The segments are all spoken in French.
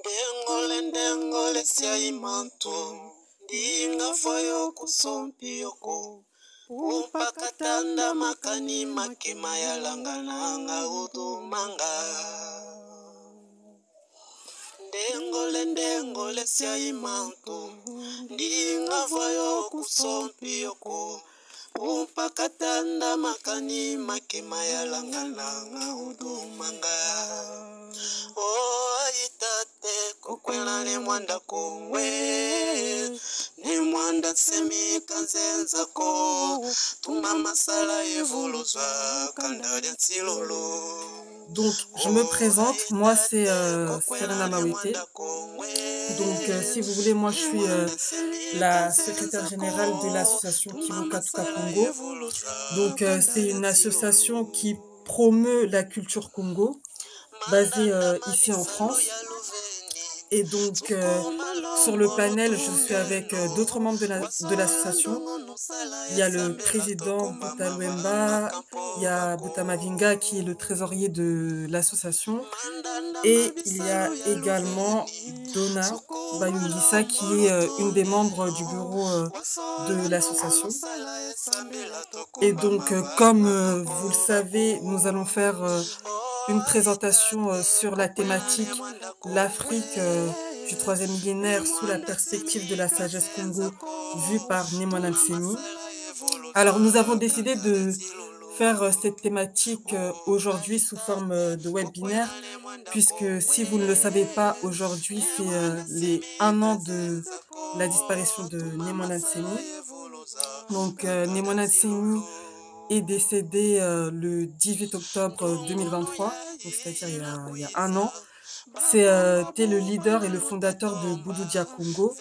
Dengole dengole siaimanto dinga fayo kusompiyoko upakatanda makani makema yalangananga udumanga dengole siaimanto dinga fayo kusompiyoko upakatanda makani makema yalangananga udumanga oh itate kokwela ne mwanda kongwe ne mwanda semika nzenzako tuma masala evoluzwa kandalia tsilolo. Donc, je me présente, moi c'est Serena Mawete. Donc, si vous voulez, moi je suis la secrétaire générale de l'association Kivukatuka Congo. Donc, c'est une association qui promeut la culture Congo, basée ici en France. Et donc, sur le panel, je suis avec d'autres membres de l'association. Il y a le président Bouta Luemba, il y a Bouta Mavinga qui est le trésorier de l'association. Et il y a également Donna Bayungisa qui est une des membres du bureau de l'association. Et donc, comme vous le savez, nous allons faire une présentation sur la thématique l'Afrique du troisième millénaire sous la perspective de la sagesse Congo vue par Nemwana Nsemi. Alors nous avons décidé de faire cette thématique aujourd'hui sous forme de webinaire, puisque si vous ne le savez pas, aujourd'hui c'est les 1 an de la disparition de Nemwana Nsemi. Donc Nemwana Nsemi est décédé le 18 octobre 2023, c'est-à-dire il y a 1 an. C'était le leader et le fondateur de Bududia Congo.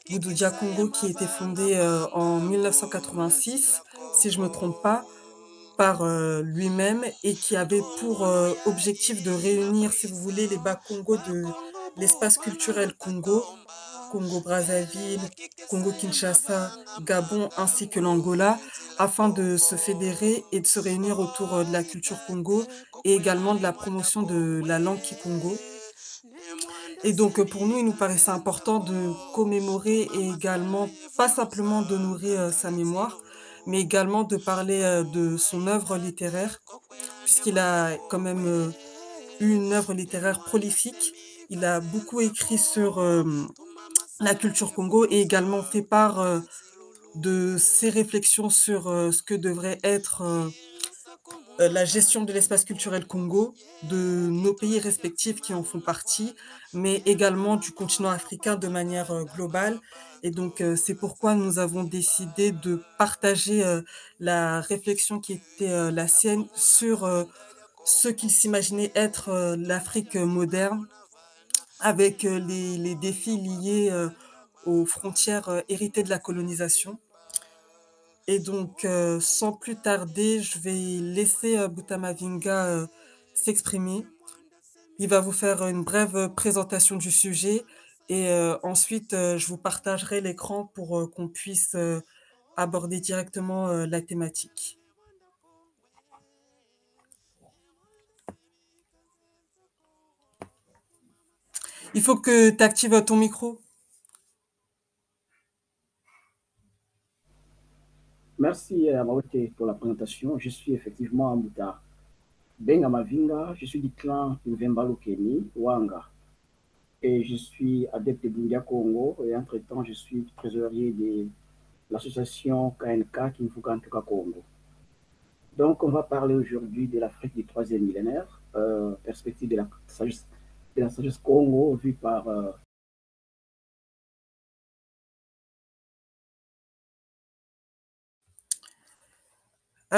Bududia Congo qui a été fondé en 1986, si je ne me trompe pas, par lui-même et qui avait pour objectif de réunir, si vous voulez, les Bas-Congo de l'espace culturel Congo, Congo-Brazzaville, Congo-Kinshasa, Gabon ainsi que l'Angola, afin de se fédérer et de se réunir autour de la culture Congo et également de la promotion de la langue Kikongo. Et donc pour nous, il nous paraissait important de commémorer et également, pas simplement d'honorer sa mémoire, mais également de parler de son œuvre littéraire, puisqu'il a quand même eu une œuvre littéraire prolifique. Il a beaucoup écrit sur la culture Congo et également fait part de ses réflexions sur ce que devrait être la gestion de l'espace culturel Congo, de nos pays respectifs qui en font partie, mais également du continent africain de manière globale. Et donc, c'est pourquoi nous avons décidé de partager la réflexion qui était la sienne sur ce qu'il s'imaginait être l'Afrique moderne, avec les défis liés aux frontières héritées de la colonisation. Et donc, sans plus tarder, je vais laisser Bouta Mavinga s'exprimer. Il va vous faire une brève présentation du sujet et ensuite, je vous partagerai l'écran pour qu'on puisse aborder directement la thématique. Il faut que tu actives ton micro. Merci Mawete pour la présentation. Je suis effectivement Bouta Benga Mavinga, je suis du clan Mvembalo Keni, Wanga. Et je suis adepte de Bundia Congo et entre-temps je suis trésorier de l'association KNK Kimfukantuka Congo. Donc on va parler aujourd'hui de l'Afrique du troisième millénaire, perspective de la sagesse Congo vue par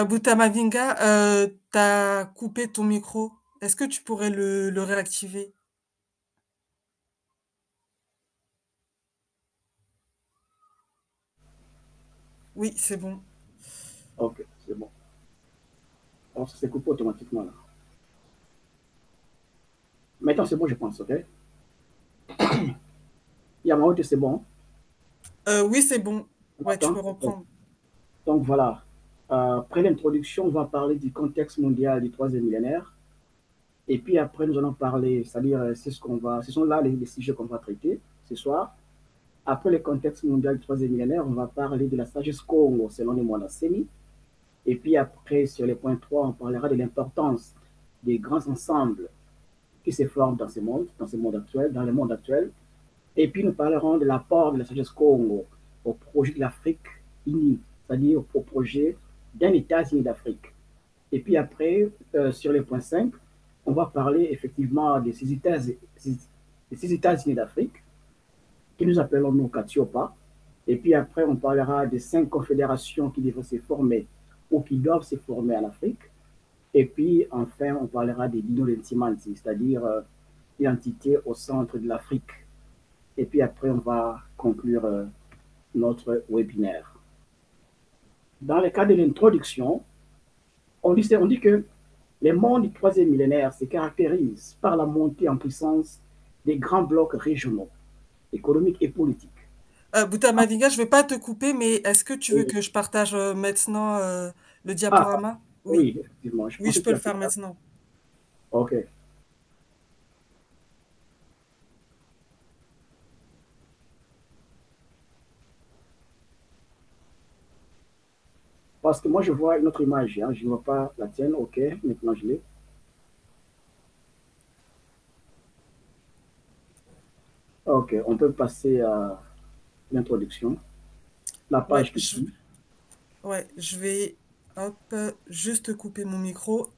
Bouta Mavinga, tu as coupé ton micro. Est-ce que tu pourrais le réactiver? Oui, c'est bon. Ok, c'est bon. Alors ça s'est coupé automatiquement là. Maintenant c'est bon je pense, ok? Yamaote c'est bon? Oui, c'est bon. Ouais, tu peux reprendre. Donc voilà, après l'introduction, on va parler du contexte mondial du troisième millénaire. Et puis après, nous allons parler, c'est-à-dire, ce sont là les sujets qu'on va traiter ce soir. Après le contexte mondial du troisième millénaire, on va parler de la sagesse Congo selon les mois Seni. Et puis après, sur le point 3, on parlera de l'importance des grands ensembles qui se forment dans ce monde actuel, dans le monde actuel. Et puis nous parlerons de l'apport de la sagesse Congo au projet de l'Afrique unie, c'est-à-dire au projet d'un État uni d'Afrique. Et puis après, sur le point 5, on va parler effectivement de ces États-Unis d'Afrique, que nous appelons nous Katiopa. Et puis après, on parlera des 5 confédérations qui devraient se former ou qui doivent se former en Afrique. Et puis enfin, on parlera des Dino Lentimanti, c'est-à-dire l'identité au centre de l'Afrique. Et puis après, on va conclure notre webinaire. Dans le cadre de l'introduction, on dit que les mondes du troisième millénaire se caractérisent par la montée en puissance des grands blocs régionaux, économiques et politiques. Bouta Mavinga, je vais pas te couper, mais est-ce que tu veux Et- que je partage maintenant le ah, diaporama? Oui, oui, effectivement, je oui, pensais je que peux tu le as fait faire ça. maintenant. OK. Parce que moi, je vois une autre image, hein. Je ne vois pas la tienne. OK, maintenant je l'ai. OK, on peut passer à l'introduction. La Ouais, page qui suit. je vais hop, juste couper mon micro.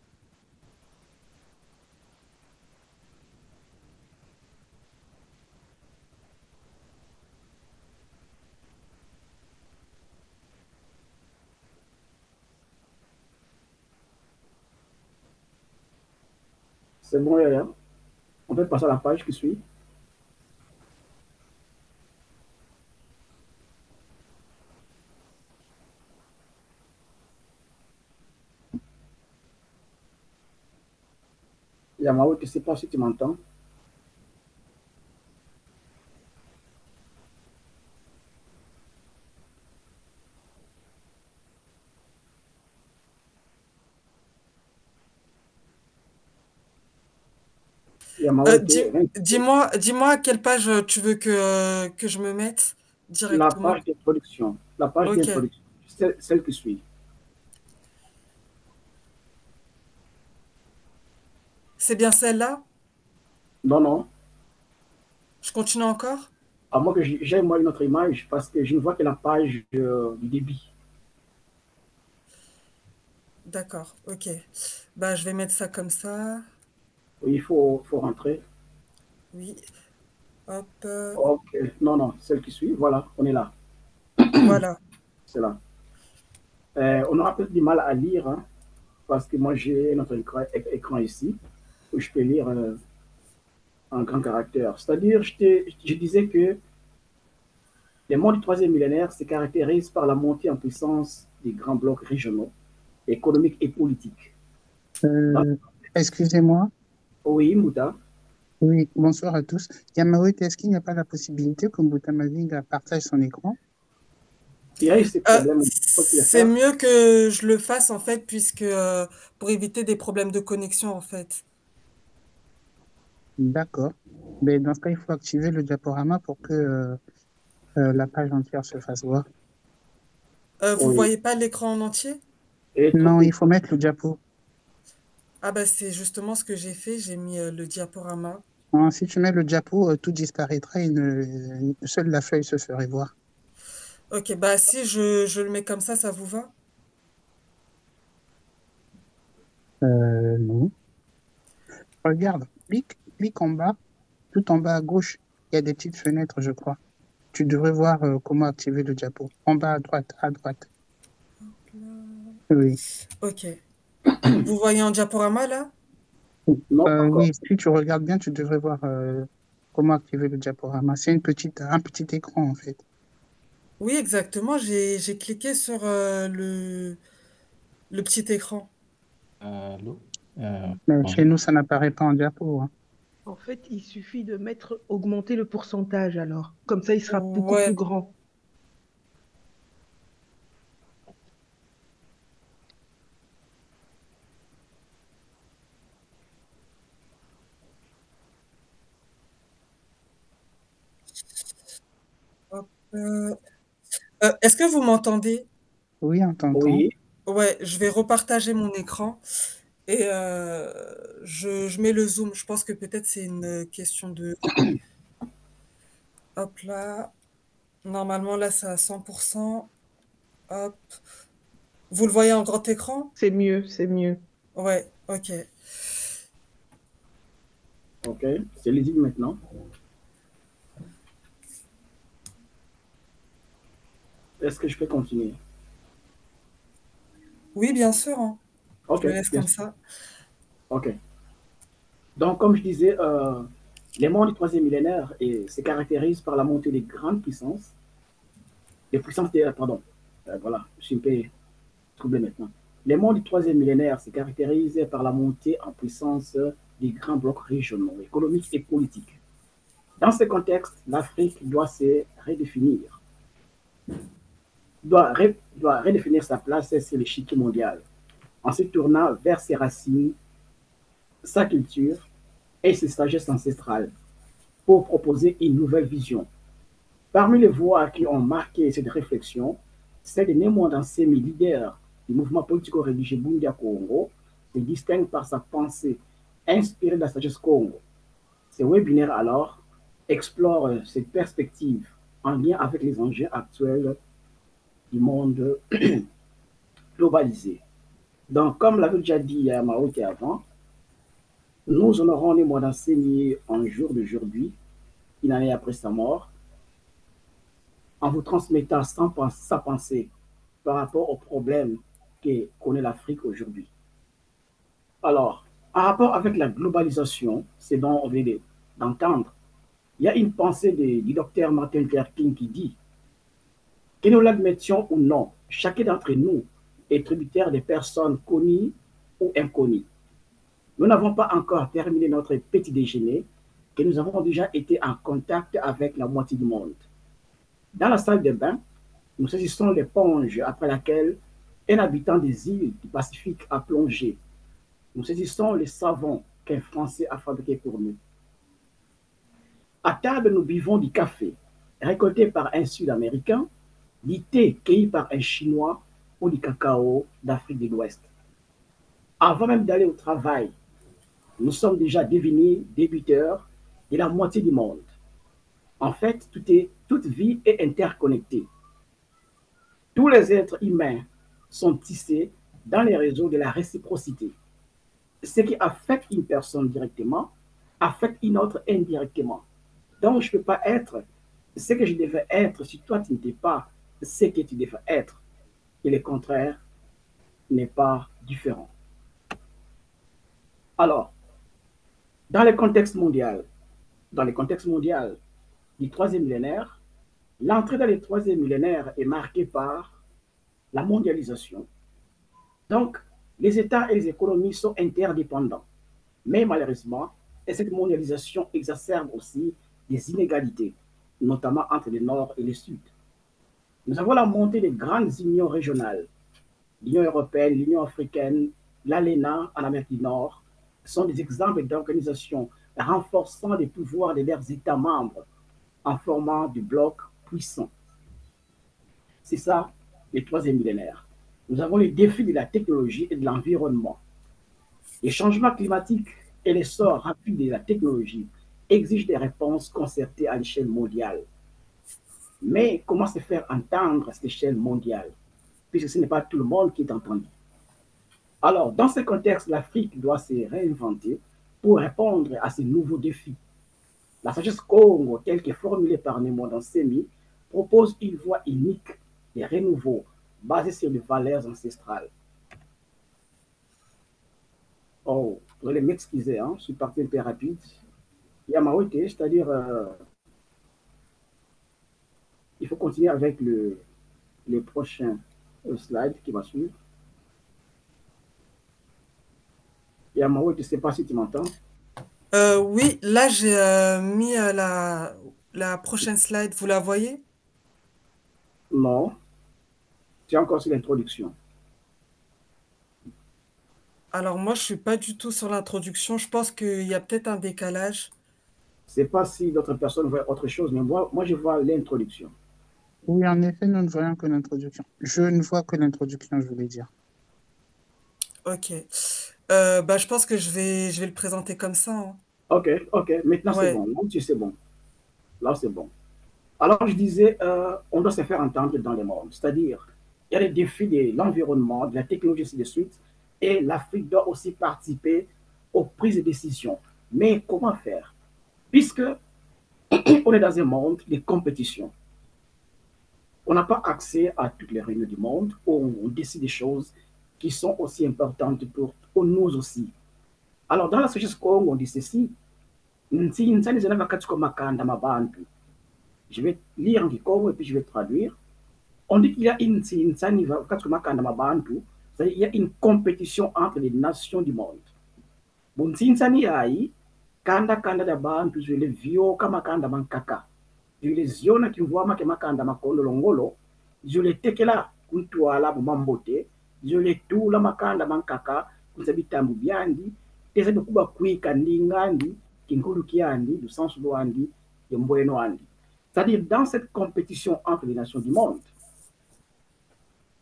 C'est bon, Yaya. On peut passer à la page qui suit. Yamao, je ne sais pas si tu m'entends. Yamao, Dis, dis-moi à quelle page tu veux que je me mette la directement. page d'introduction. La page Ok, d'introduction. Celle qui suit. c'est bien celle-là? Non, non. Je continue encore? À moins que j'ai moi une autre image parce que je ne vois que la page du débit. D'accord, ok. Bah, je vais mettre ça comme ça. Oui, faut rentrer. Oui, hop, Ok. Non, non, celle qui suit. Voilà, on est là. voilà. C'est là. On aura peut-être du mal à lire hein, parce que moi j'ai notre écran ici où je peux lire en grand caractère. C'est-à-dire, je disais que les mondes du troisième millénaire se caractérisent par la montée en puissance des grands blocs régionaux, économiques et politiques. Dans- Euh, excusez-moi. Oui, Mouta. Oui, bonsoir à tous. Yamaoui, est-ce qu'il n'y a pas la possibilité que Mbouta Mavinga partage son écran? Il y a eu ces problèmes. Faut le C'est faire. mieux que je le fasse en fait, puisque pour éviter des problèmes de connexion en fait. D'accord. Mais dans ce cas, il faut activer le diaporama pour que la page entière se fasse voir. Vous Oui. voyez pas l'écran en entier? Et trop Non, il petit. faut mettre le diapo. Ah bah c'est justement ce que j'ai fait, j'ai mis le diaporama. Hein, si tu mets le diapo, tout disparaîtra et seule la feuille se ferait voir. Ok, bah si je le mets comme ça vous va? Non. Regarde, clique en bas, tout en bas à gauche. Il y a des petites fenêtres, je crois. Tu devrais voir comment activer le diapo. En bas à droite, à droite. Oui. Ok. Vous voyez en diaporama là? Non, pas encore. Oui, si tu regardes bien, tu devrais voir comment activer le diaporama. C'est un petit écran en fait. Oui, exactement, j'ai cliqué sur le petit écran. Allô? Mais chez Bonjour. nous, ça n'apparaît pas en diapo, hein. En fait, il suffit de mettre augmenter le pourcentage alors. Comme ça, il sera beaucoup plus Ouais, grand. Euh, est-ce que vous m'entendez? Oui, on t'entend. Oui, Ouais, je vais repartager mon écran et je mets le zoom. Je pense que peut-être c'est une question de... Hop là. Normalement, là, c'est à 100%. Hop. Vous le voyez en grand écran? C'est mieux, c'est mieux. Ouais, ok. ok, c'est lisible maintenant. Est-ce que je peux continuer? Oui, bien sûr, hein. Je Ok, le laisse bien comme sûr. ça. Ok. Donc, comme je disais, les mondes du troisième millénaire se caractérisent par la montée des puissances pardon, voilà, je suis un peu troublé maintenant. Les mondes du troisième millénaire se caractérisent par la montée en puissance des grands blocs régionaux, économiques et politiques. Dans ce contexte, l'Afrique doit se redéfinir, doit redéfinir sa place sur l'échiquier mondial en se tournant vers ses racines, sa culture et ses sagesses ancestrales pour proposer une nouvelle vision. Parmi les voix qui ont marqué cette réflexion, celle de Némon Dansemi, leader du mouvement politico-religieux Bundia Congo, se distingue par sa pensée inspirée de la sagesse Congo. Ces webinaires alors explorent cette perspective en lien avec les enjeux actuels du monde globalisé. Donc, comme l'avait déjà dit Maoke avant, nous honorons Némon Dansemi en jour d'aujourd'hui, une année après sa mort, en vous transmettant sa pensée par rapport aux problèmes que connaît l'Afrique aujourd'hui. Alors, en rapport avec la globalisation, c'est dont on vient d'entendre, il y a une pensée du docteur Martin Luther King qui dit que nous l'admettions ou non, chacun d'entre nous est tributaire des personnes connues ou inconnues. Nous n'avons pas encore terminé notre petit déjeuner que nous avons déjà été en contact avec la moitié du monde. Dans la salle de bain, nous saisissons l'éponge après laquelle un habitant des îles du Pacifique a plongé. Nous saisissons le savon qu'un Français a fabriqué pour nous. À table, nous buvons du café récolté par un Sud-Américain, du thé cueilli par un Chinois ou du cacao d'Afrique de l'Ouest. Avant même d'aller au travail, nous sommes déjà devenus débiteurs de la moitié du monde. En fait, toute vie est interconnectée. Tous les êtres humains sont tissés dans les réseaux de la réciprocité. Ce qui affecte une personne directement affecte une autre indirectement. Donc, je ne peux pas être ce que je devais être si toi, tu n'étais pas ce que tu devais être. Et le contraire n'est pas différent. Alors, dans le contexte mondial, dans le contexte mondial du troisième millénaire, l'entrée dans le troisième millénaire est marquée par la mondialisation. Donc, les États et les économies sont interdépendants. Mais malheureusement, cette mondialisation exacerbe aussi des inégalités, notamment entre le Nord et le Sud. Nous avons la montée des grandes unions régionales. L'Union européenne, l'Union africaine, l'ALENA en Amérique du Nord sont des exemples d'organisations renforçant les pouvoirs de leurs États membres en formant des blocs puissants. C'est ça, le troisième millénaire. Nous avons les défis de la technologie et de l'environnement. Les changements climatiques et l'essor rapide de la technologie exigent des réponses concertées à l'échelle mondiale. Mais comment se faire entendre à cette échelle mondiale, puisque ce n'est pas tout le monde qui est entendu. Alors, dans ce contexte, l'Afrique doit se réinventer pour répondre à ces nouveaux défis. La sagesse Congo, telle que formulée par Nemo Dansemi, propose une voie unique de renouveau basée sur les valeurs ancestrales. Oh, vous allez m'excuser, hein, je suis parti un peu rapide. Yamaote, c'est-à-dire, il faut continuer avec les prochains slides qui va suivre. Yamaote, je ne sais pas si tu m'entends. Oui, là, j'ai mis la prochaine slide. Vous la voyez? Non, tu es encore sur l'introduction. Alors moi, je suis pas du tout sur l'introduction. Je pense qu'il y a peut-être un décalage. Je ne sais pas si d'autres personnes voient autre chose, mais moi je vois l'introduction. Oui, en effet, nous ne voyons que l'introduction. Je ne vois que l'introduction, je voulais dire. Ok. Bah, je pense que je vais le présenter comme ça, hein. Ok, ok, maintenant c'est Ouais, bon. Là, c'est bon. Là, c'est bon. Alors, je disais, on doit se faire entendre dans le monde. C'est-à-dire, il y a les défis de l'environnement, de la technologie, ainsi de suite. Et l'Afrique doit aussi participer aux prises de décision. Mais comment faire? Puisque on est dans un monde de compétition. On n'a pas accès à toutes les réunions du monde où on décide des choses qui sont aussi importantes pour nous aussi. Alors, dans la société Congo, on dit ceci. Je vais lire en Kikongo et puis je vais traduire. On dit qu'il y a une c'est-à-dire il y a une compétition entre les nations du monde. Bunsinsani ai kanda kanda da bantu zile vio kama kanda mankaka. Zile ziona kivuama ke makanda makondo longolo, zile tekela kuntwala mumambote, zile tula makanda mankaka kunsabitambu byandi, tesa bikuba kwika ndingandi, kinkulu kiandi, du sens loandi, yemboeno andi. C'est-à-dire, dans cette compétition entre les nations du monde,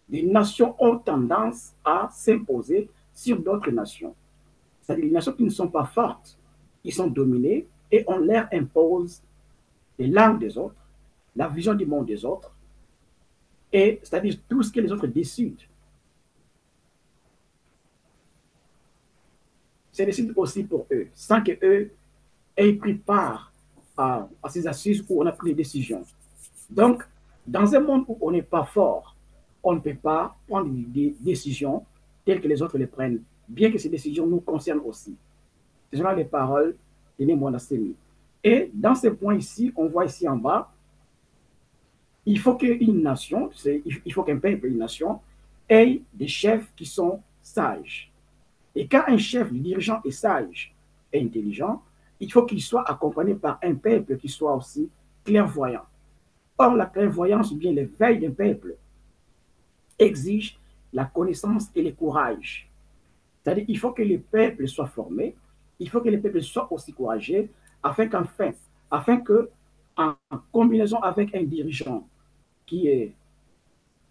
les nations ont tendance à s'imposer sur d'autres nations. C'est-à-dire les nations qui ne sont pas fortes, qui sont dominées, et on leur impose les langues des autres, la vision du monde des autres, et c'est-à-dire tout ce que les autres décident. C'est décidé aussi pour eux, sans qu'eux aient pris part à ces assises où on a pris des décisions. Donc, dans un monde où on n'est pas fort, on ne peut pas prendre des décisions telles que les autres les prennent, bien que ces décisions nous concernent aussi. Ce sont les paroles de Némona Semi. Et dans ce point ici, on voit ici en bas, il faut qu'une nation, il faut qu'un peuple, une nation, ait des chefs qui sont sages. Et quand un chef, le dirigeant est sage et intelligent, il faut qu'il soit accompagné par un peuple qui soit aussi clairvoyant. Or, la clairvoyance ou bien l'éveil d'un peuple exige la connaissance et le courage. C'est-à-dire qu'il faut que les peuples soient formés, il faut que les peuples soient aussi courageux, afin que, en combinaison avec un dirigeant qui est...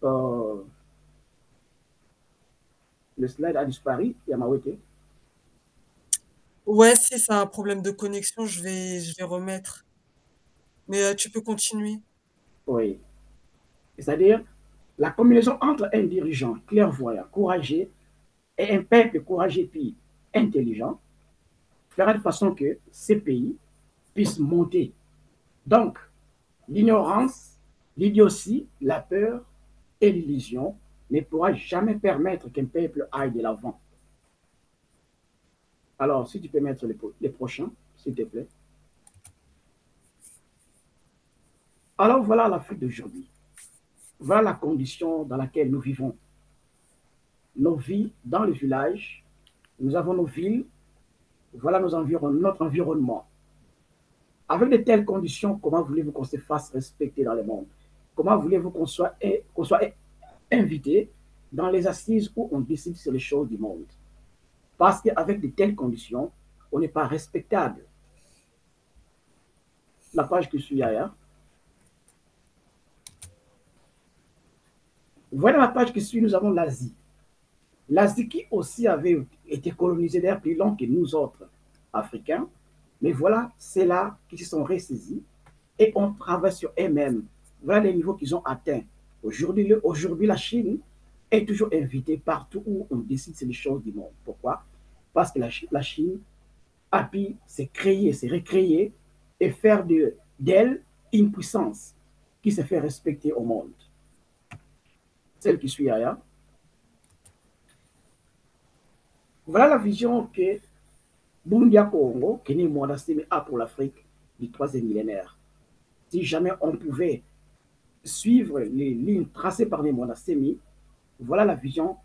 euh, le slide a disparu, Yamawete. ouais, si c'est un problème de connexion, je vais remettre. Mais tu peux continuer. Oui. C'est-à-dire la combinaison entre un dirigeant clairvoyant, courageux, et un peuple courageux puis intelligent fera de façon que ces pays puissent monter. Donc, l'ignorance, l'idiotie, la peur et l'illusion ne pourra jamais permettre qu'un peuple aille de l'avant. Alors, si tu peux mettre les prochains, s'il te plaît. Alors, voilà l'Afrique d'aujourd'hui. Voilà la condition dans laquelle nous vivons. Nos vies dans le village, nous avons nos villes, voilà notre environnement. Avec de telles conditions, comment voulez-vous qu'on se fasse respecter dans le monde? Comment voulez-vous qu'on soit invité dans les assises où on décide sur les choses du monde? Parce qu'avec de telles conditions, on n'est pas respectable. La page que je suis ailleurs. Voilà la page qui suit, nous avons l'Asie. L'Asie qui aussi avait été colonisée d'ailleurs plus long que nous autres Africains. Mais voilà, c'est là qu'ils se sont ressaisis et on travaille sur eux-mêmes. Voilà les niveaux qu'ils ont atteints. Aujourd'hui, la Chine est toujours invitée partout où on décide c'est les choses du monde. Pourquoi? Parce que la Chine a pu se créer, se recréer et faire d'elle une puissance qui se fait respecter au monde. Celle qui suit ailleurs. Voilà la vision que Bundia Congo, Kenny Mwandasimi a pour l'Afrique du troisième millénaire. Si jamais on pouvait suivre les lignes tracées par les Mwandasimi, voilà la vision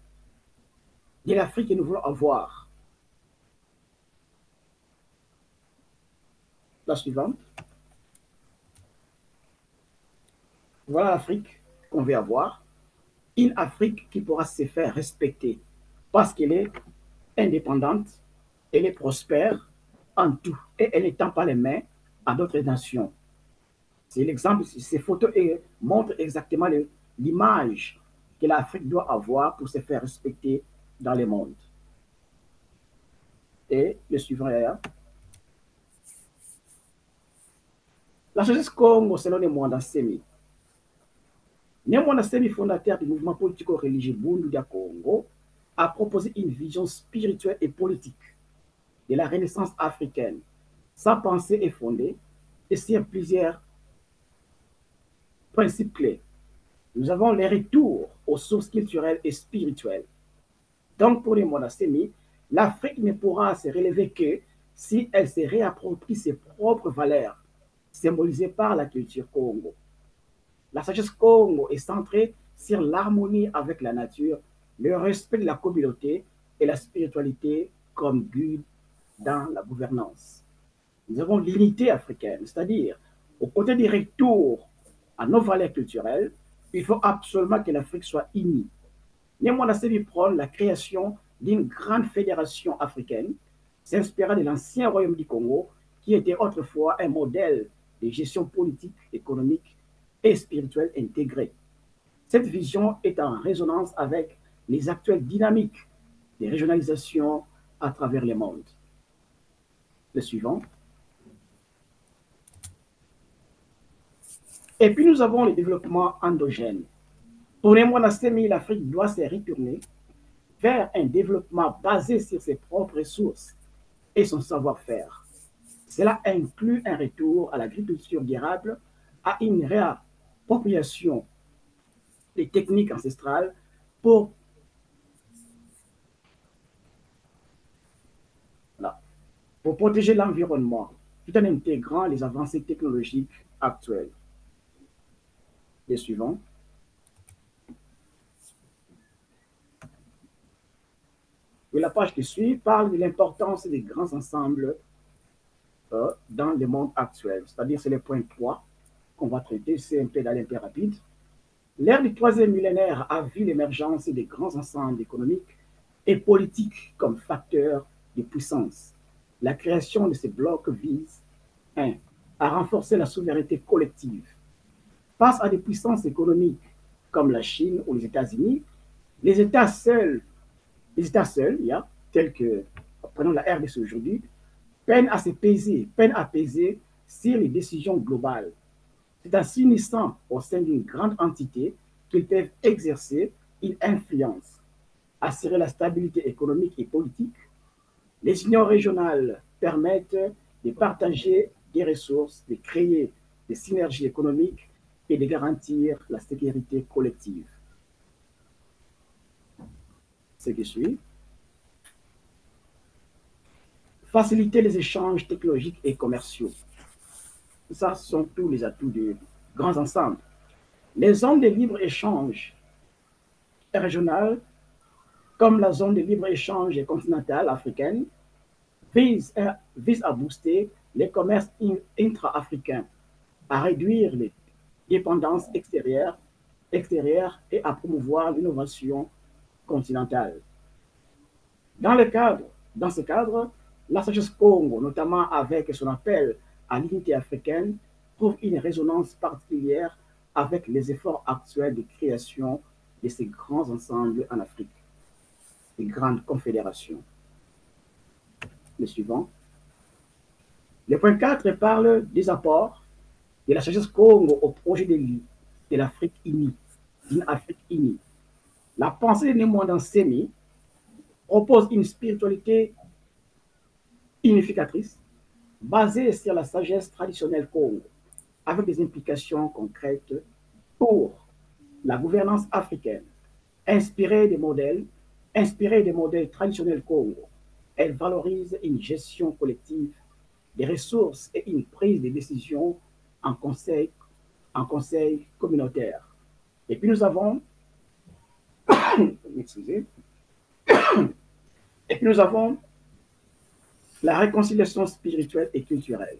de l'Afrique que nous voulons avoir. La suivante. Voilà l'Afrique qu'on veut avoir. Une Afrique qui pourra se faire respecter parce qu'elle est indépendante, elle est prospère en tout et elle n'étend pas les mains à d'autres nations. C'est l'exemple, ces photos montrent exactement l'image que l'Afrique doit avoir pour se faire respecter dans le monde. Et le suivant est la société Congo, selon les Mwanda Semi. Mwanda Semi, fondateur du mouvement politico-religieux Bundu du Congo, a proposé une vision spirituelle et politique de la Renaissance africaine. Sa pensée est fondée sur plusieurs principes clés. Nous avons les retours aux sources culturelles et spirituelles. Donc, pour les Monastemi, l'Afrique ne pourra se relever que si elle se réapproprie ses propres valeurs, symbolisées par la culture Congo. La sagesse Congo est centrée sur l'harmonie avec la nature, le respect de la communauté et la spiritualité comme guide dans la gouvernance. Nous avons l'unité africaine, c'est-à-dire, aux côtés des retours à nos valeurs culturelles, il faut absolument que l'Afrique soit unie. Néanmoins, la prône la création d'une grande fédération africaine, s'inspirant de l'ancien royaume du Congo, qui était autrefois un modèle de gestion politique, économique et spirituelle intégrée. Cette vision est en résonance avec les actuelles dynamiques de régionalisation à travers le monde. Le suivant. Et puis nous avons le développement endogène. Pour les Monastemi, l'Afrique doit se retourner vers un développement basé sur ses propres ressources et son savoir-faire. Cela inclut un retour à l'agriculture durable, à une réappropriation des techniques ancestrales pour protéger l'environnement, tout en intégrant les avancées technologiques actuelles. Les suivants. Et la page qui suit parle de l'importance des grands ensembles dans le monde actuel. C'est-à-dire, c'est le point 3 qu'on va traiter, c'est un peu d'aller un peu rapide. L'ère du troisième millénaire a vu l'émergence des grands ensembles économiques et politiques comme facteurs de puissance. La création de ces blocs vise 1. À renforcer la souveraineté collective. Face à des puissances économiques comme la Chine ou les États-Unis, les États seuls, tels que, prenons la RDC aujourd'hui, peinent à peser sur les décisions globales. C'est en s'unissant au sein d'une grande entité qu'ils peuvent exercer une influence, assurer la stabilité économique et politique. Les unions régionales permettent de partager des ressources, de créer des synergies économiques et de garantir la sécurité collective. Ce qui suit. Faciliter les échanges technologiques et commerciaux. Ça sont tous les atouts de grands ensembles. Les zones de libre-échange régionales, comme la zone de libre-échange continentale africaine, visent à booster les commerces intra-africains, à réduire les dépendances extérieures et à promouvoir l'innovation continentale. Dans ce cadre, la sagesse Congo, notamment avec son appel à l'unité africaine, trouve une résonance particulière avec les efforts actuels de création de ces grands ensembles en Afrique, les grandes confédérations. Le suivant. Le point 4 parle des apports de la sagesse Congo au projet de l'Afrique unie, d'une Afrique unie. La pensée de Mwanda Semi propose une spiritualité unificatrice basée sur la sagesse traditionnelle Congo, avec des implications concrètes pour la gouvernance africaine, inspirée des modèles traditionnels Congo. Elle valorise une gestion collective des ressources et une prise de décision en conseil communautaire. Et puis nous avons, excusez, et puis nous avons la réconciliation spirituelle et culturelle.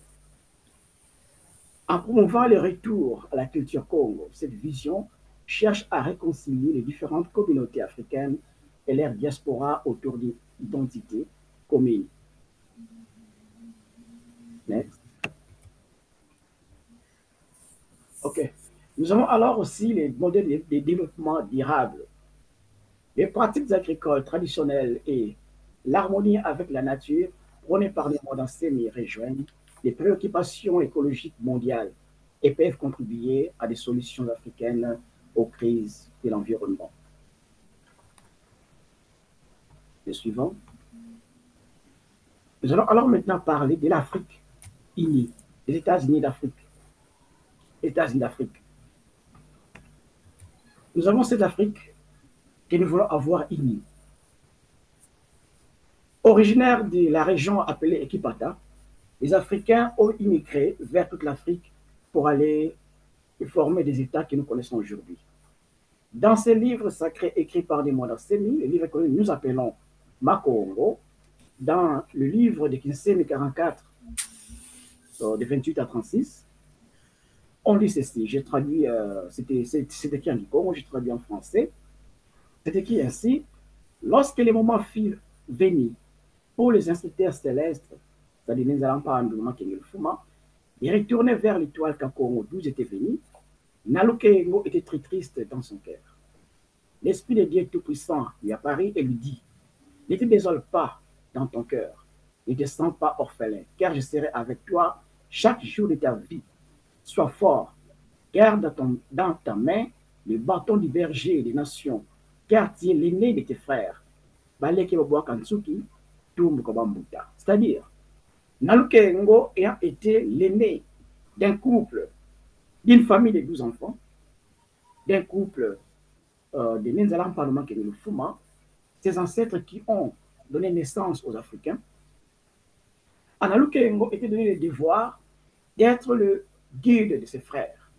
En promouvant le retour à la culture Congo, cette vision cherche à réconcilier les différentes communautés africaines et leur diaspora autour d'une identité commune. Next. OK. Nous avons alors aussi les modèles de développement durable. Les pratiques agricoles traditionnelles et l'harmonie avec la nature prônées par les mondes enseignés rejoignent les préoccupations écologiques mondiales et peuvent contribuer à des solutions africaines aux crises de l'environnement. Le suivant. Nous allons alors maintenant parler de l'Afrique unie, des États-Unis d'Afrique. États-Unis d'Afrique. Nous avons cette Afrique que nous voulons avoir unie. Originaire de la région appelée Équipata, les Africains ont immigré vers toute l'Afrique pour aller former des États que nous connaissons aujourd'hui. Dans ces livres sacrés écrits par des moines sémi, les livres que nous appelons Makongo, dans le livre de Kinsemi 44, de 28 à 36, on dit ceci, j'ai traduit, c'est écrit en Congo, j'ai traduit en français, c'est écrit ainsi, lorsque les moments furent venus pour les instructeurs célestes, c'est-à-dire les Alampanduma Kengelfuma, ils retournaient vers l'étoile Kakongo d'où ils étaient venus. Nalukengo était très triste dans son cœur. L'Esprit de Dieu Tout-Puissant lui apparut et lui dit, ne te désole pas dans ton cœur, ne te sens pas orphelin, car je serai avec toi chaque jour de ta vie. Sois fort, garde dans ta main le bâton du berger des nations, car tu es l'aîné de tes frères. C'est-à-dire, Nalukengo ayant été l'aîné d'un couple, d'une famille de 12 enfants, d'un couple de Nenzalam Parlement qui est le Fuma, ses ancêtres qui ont donné naissance aux Africains, à Nalukengo était donné le devoir d'être le guide de ses frères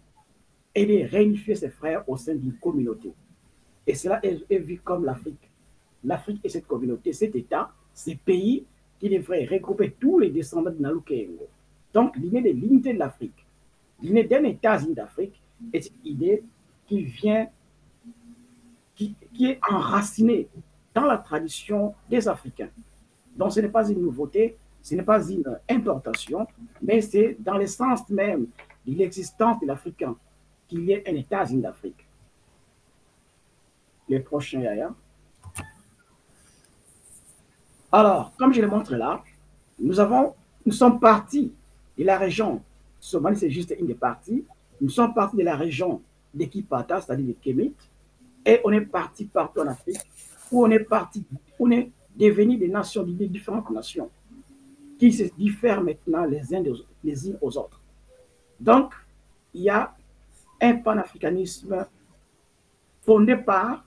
et de réunifier ses frères au sein d'une communauté. Et cela est vu comme l'Afrique. L'Afrique est cette communauté, cet État, ces pays qui devraient regrouper tous les descendants de Nalukengo. Donc, l'idée de l'unité de l'Afrique, l'idée d'un État-Unis d'Afrique est une idée qui vient, qui est enracinée dans la tradition des Africains. Donc, ce n'est pas une nouveauté, ce n'est pas une importation, mais c'est dans l'essence même de l'existence de l'Africain qu'il y ait un État-Unis d'Afrique. Le prochain, Yaya. Alors, comme je le montre là, nous sommes partis de la région, Somalie c'est juste une des parties, nous sommes partis de la région d'Équipata, c'est-à-dire de Kémit, et on est parti partout en Afrique, où on est devenu des nations, des différentes nations, qui se diffèrent maintenant les unes aux autres. Donc, il y a un panafricanisme fondé par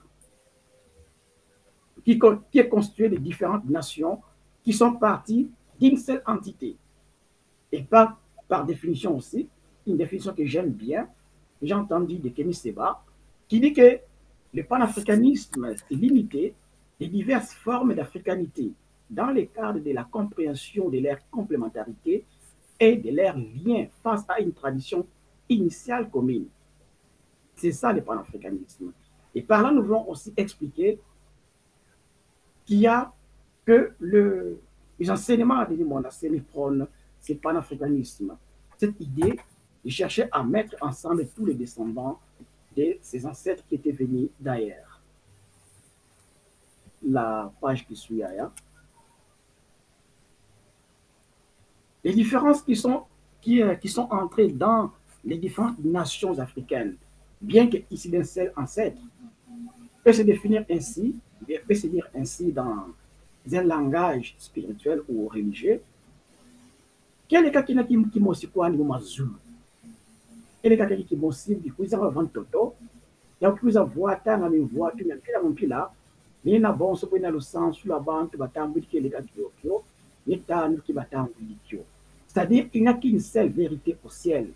qui est constitué de différentes nations qui sont parties d'une seule entité. Et par définition aussi, une définition que j'aime bien, j'ai entendu de Kémy Séba, qui dit que le panafricanisme est limité des diverses formes d'africanité dans le cadre de la compréhension de leur complémentarité et de leur lien face à une tradition initiale commune. C'est ça le panafricanisme. Et par là, nous voulons aussi expliquer qu'il y a que les enseignements de l'immonacélie prônent ce panafricanisme. Cette idée de chercher à mettre ensemble tous les descendants de ces ancêtres qui étaient venus d'ailleurs. La page qui suit ailleurs. Les différences qui sont entrées dans les différentes nations africaines, bien qu'ici d'un seul ancêtre, peut se définir ainsi, peut se dire ainsi dans un langage spirituel ou religieux. Quel est le cas qui m'a aussi quoi niveau mazulu? Quel est le cas qui m'a aussi dit que vous avez un toto? Il y a que vous avez voité dans une voiture, mais là, il y a mais na bon so na le sens sur la bande batambu qui les gars qui est qui batambu qui. C'est-à-dire il n'y a qu'une seule vérité au ciel.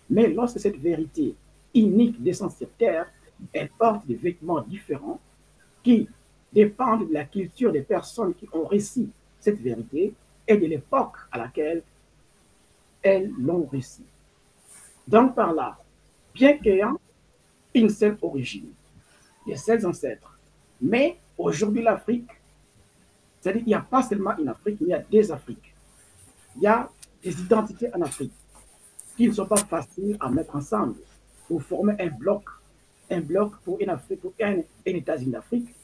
Mais lorsque cette vérité unique descend sur terre, elle porte des vêtements différents qui dépendent de la culture des personnes qui ont réussi cette vérité et de l'époque à laquelle elles l'ont réussi. Donc par là, bien qu'ayant une seule origine, des seuls ancêtres, mais aujourd'hui l'Afrique, c'est-à-dire qu'il n'y a pas seulement une Afrique, il y a des Afriques. Il y a des identités en Afrique qui ne sont pas faciles à mettre ensemble. pour former un bloc pour une Afrique, pour un États-Unis d'Afrique,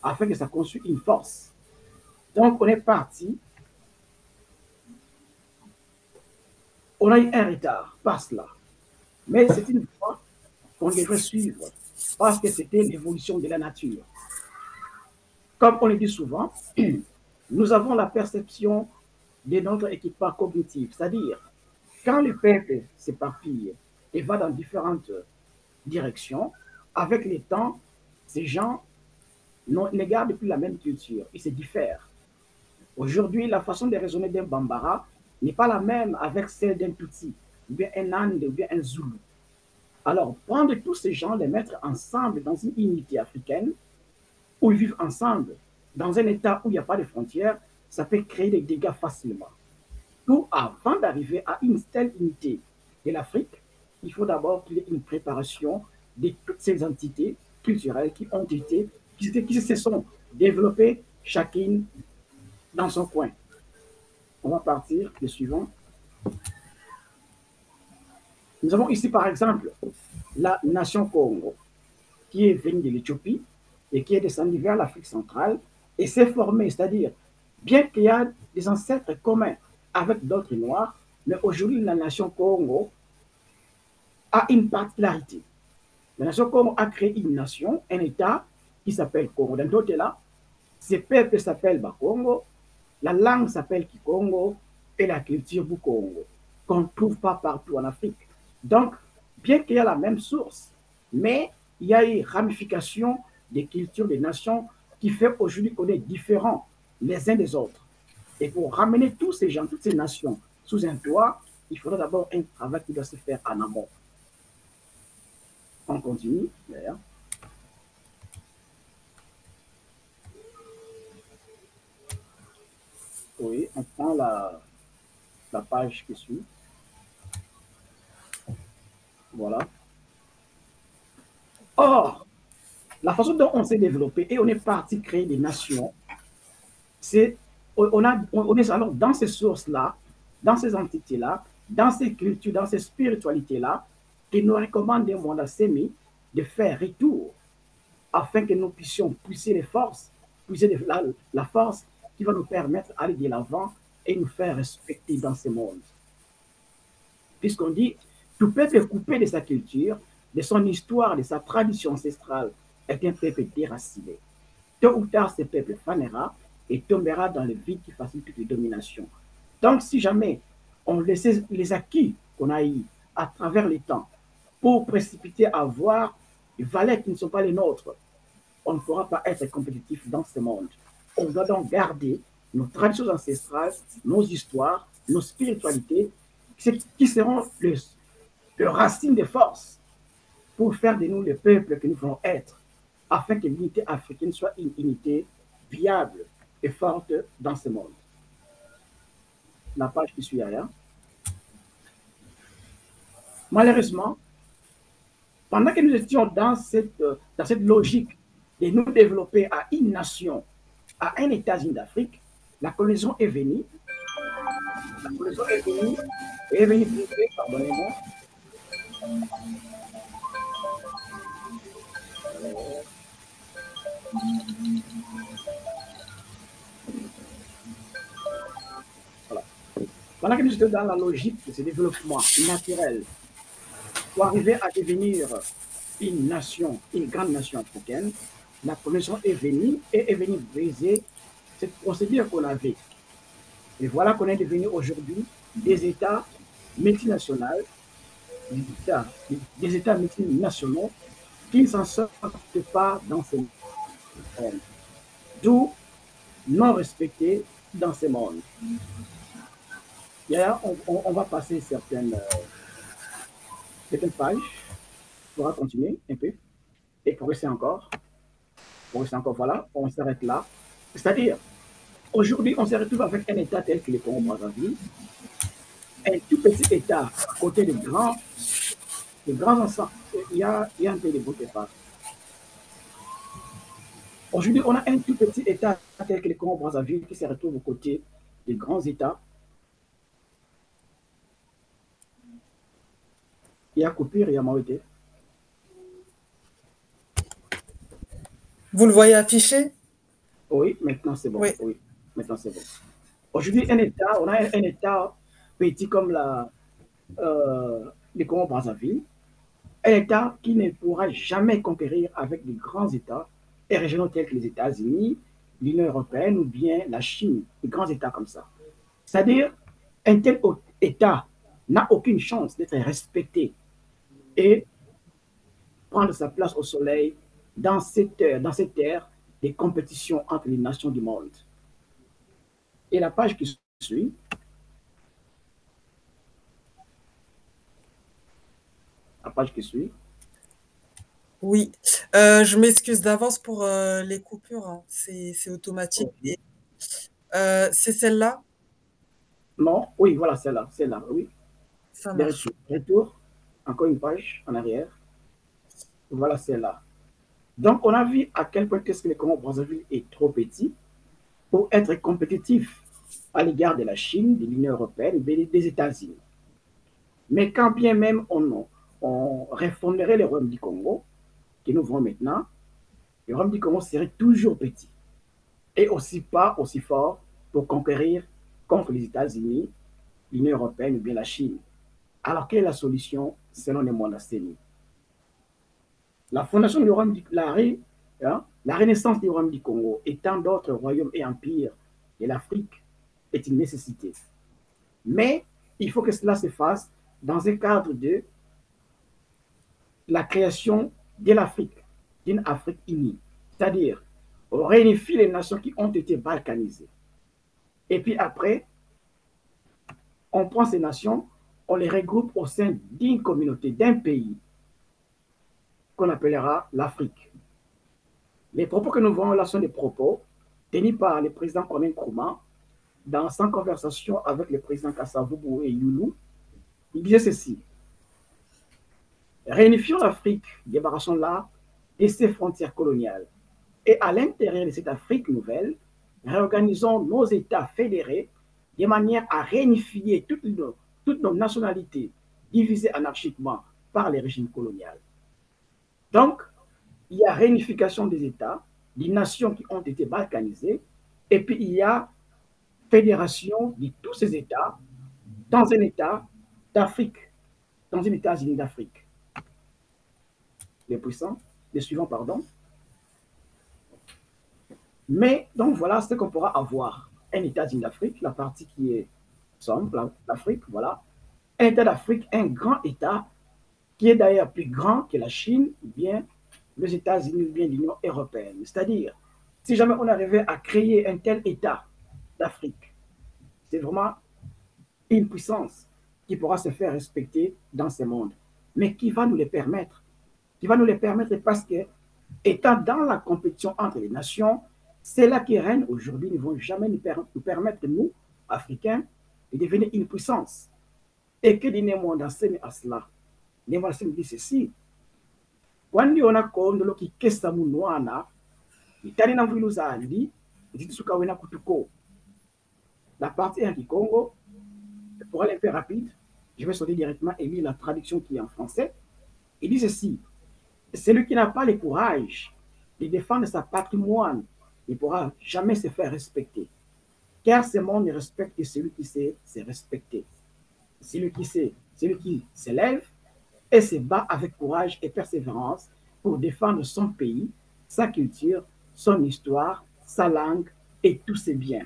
afin que ça construise une force. Donc, on est parti, on a eu un retard par cela. Mais c'est une voie qu'on devrait suivre, parce que c'était l'évolution de la nature. Comme on le dit souvent, nous avons la perception de notre équipement cognitif, c'est-à-dire quand le peuple s'éparpille et va dans différentes directions, avec le temps, ces gens ne gardent plus la même culture, ils se diffèrent. Aujourd'hui, la façon de raisonner d'un Bambara n'est pas la même avec celle d'un Tutsi, ou bien un Ande, ou bien un Zoulou. Alors, prendre tous ces gens, les mettre ensemble dans une unité africaine, où ils vivent ensemble, dans un État où il n'y a pas de frontières, ça peut créer des dégâts facilement. Tout avant d'arriver à une telle unité de l'Afrique, il faut d'abord qu'il y ait une préparation de toutes ces entités culturelles qui se sont développées chacune dans son coin. On va partir, le suivant. Nous avons ici, par exemple, la nation Congo, qui est venue de l'Éthiopie et qui est descendue vers l'Afrique centrale et s'est formée, c'est-à-dire, bien qu'il y a des ancêtres communs avec d'autres Noirs, mais aujourd'hui, la nation Congo a une particularité. La nation Congo a créé une nation, un État qui s'appelle Congo. Dans d'autres là, ce peuple s'appelle Bakongo, la langue s'appelle Kikongo et la culture Bukongo, qu'on ne trouve pas partout en Afrique. Donc, bien qu'il y ait la même source, mais il y a une ramification des cultures des nations qui fait aujourd'hui qu'on est différents les uns des autres. Et pour ramener tous ces gens, toutes ces nations sous un toit, il faudra d'abord un travail qui doit se faire en amont. On continue, d'ailleurs. Oui, on prend la page qui suit. Voilà. Or, la façon dont on s'est développé et on est parti créer des nations, c'est on est alors dans ces sources-là, dans ces entités-là, dans ces cultures, dans ces spiritualités-là, qui nous recommande des mondes sémis de faire retour afin que nous puissions pousser les forces, pousser la force qui va nous permettre d'aller de l'avant et nous faire respecter dans ce monde. Puisqu'on dit, tout peuple coupé de sa culture, de son histoire, de sa tradition ancestrale, est un peuple déraciné. Tôt ou tard, ce peuple fanera et tombera dans le vide qui facilite toutes les dominations. Donc, si jamais on laissait les acquis qu'on a eus à travers les temps pour précipiter à avoir des valeurs qui ne sont pas les nôtres, on ne pourra pas être compétitif dans ce monde. On doit donc garder nos traditions ancestrales, nos histoires, nos spiritualités, qui seront les racines de force pour faire de nous le peuple que nous voulons être, afin que l'unité africaine soit une unité viable et forte dans ce monde. La page qui suit ailleurs. Malheureusement, pendant que nous étions dans cette logique de nous développer à une nation, à un États-Unis d'Afrique, la colonisation est venue. La colonisation est venue briser, pardonnez-moi. Voilà. Pendant que nous étions dans la logique de ce développement naturel pour arriver à devenir une nation, une grande nation africaine, la colonisation est venue et est venue briser cette procédure qu'on avait. Et voilà qu'on est devenu aujourd'hui des États multinationaux, des États multinationaux qui ne s'en sortent pas dans ce monde. D'où non respectés dans ce monde. Et là, on va passer certaines pages. On va continuer un peu et progresser encore. Voilà, on s'arrête là. C'est-à-dire, aujourd'hui, on se retrouve avec un État tel que le Congo-Brazzaville, un tout petit État à côté de grands ensembles. Il y a un peu de beau départ. Aujourd'hui, on a un tout petit État tel que le Congo-Brazzaville qui se retrouve aux côtés des grands États. Il y a coupure, il y a mauvaise. Vous le voyez affiché? Oui, maintenant c'est bon. Oui. Oui, maintenant c'est bon. Aujourd'hui, on a un État petit comme le Congo-Brazzaville, un État qui ne pourra jamais conquérir avec des grands États et régionaux tels que les États-Unis, l'Union européenne ou bien la Chine, des grands États comme ça. C'est-à-dire, un tel État n'a aucune chance d'être respecté et prendre sa place au soleil dans cette ère des compétitions entre les nations du monde. Et la page qui suit, la page qui suit, Oui. Je m'excuse d'avance pour les coupures, hein. C'est automatique. ok. C'est celle-là? Non, oui, voilà, c'est là, oui. Ça De marche. retour, retour, encore une page en arrière, voilà, c'est là. Donc, on a vu à quel point qu'est-ce que le Congo-Brazzaville est trop petit pour être compétitif à l'égard de la Chine, de l'Union européenne, des États-Unis. Mais quand bien même on réformerait le royaume du Congo, que nous voyons maintenant, le royaume du Congo serait toujours petit et aussi pas aussi fort pour conquérir contre les États-Unis, l'Union européenne ou bien la Chine. Alors, quelle est la solution selon les Monastéries? La fondation du royaume la renaissance du royaume du Congo et tant d'autres royaumes et empires de l'Afrique est une nécessité. Mais il faut que cela se fasse dans un cadre de la création de l'Afrique, d'une Afrique unie. C'est-à-dire, on réunifie les nations qui ont été balkanisées. Et puis après, on prend ces nations, on les regroupe au sein d'une communauté, d'un pays qu'on appellera l'Afrique. Les propos que nous voyons là sont des propos tenus par le président Kwame Nkrumah dans sa conversation avec le président Kassavubu et Youlou. Il disait ceci: réunifions l'Afrique, débarrassons-la de ses frontières coloniales. Et à l'intérieur de cette Afrique nouvelle, réorganisons nos États fédérés de manière à réunifier toutes nos nationalités divisées anarchiquement par les régimes coloniaux. Donc, il y a réunification des États, des nations qui ont été balkanisées, et puis il y a fédération de tous ces États dans un État d'Afrique, dans un États-Unis d'Afrique. Les puissants, les suivants, pardon. Mais donc voilà ce qu'on pourra avoir. Un État-Unis d'Afrique, la partie qui est sombre, l'Afrique, voilà. Un État d'Afrique, un grand État qui est d'ailleurs plus grand que la Chine ou bien les États-Unis ou bien l'Union européenne. C'est-à-dire, si jamais on arrivait à créer un tel État d'Afrique, c'est vraiment une puissance qui pourra se faire respecter dans ce monde. Mais qui va nous les permettre? Qui va nous les permettre parce que, étant dans la compétition entre les nations, c'est là qui règne aujourd'hui, ne vont jamais nous permettre, nous, Africains, de devenir une puissance. Et que dit-nous dans cela? Némo dit ceci: Wandi ona kondo ki kesa munwana, itani na mvilu zandi, zitsuka wena kutuko. La partie en Congo, pour aller un peu rapide, je vais sauter directement et lire la traduction qui est en français. Il dit ceci: celui qui n'a pas le courage de défendre sa patrimoine ne pourra jamais se faire respecter. Car ce monde ne respecte que celui qui sait se respecter. Celui qui s'élève et se bat avec courage et persévérance pour défendre son pays, sa culture, son histoire, sa langue et tous ses biens.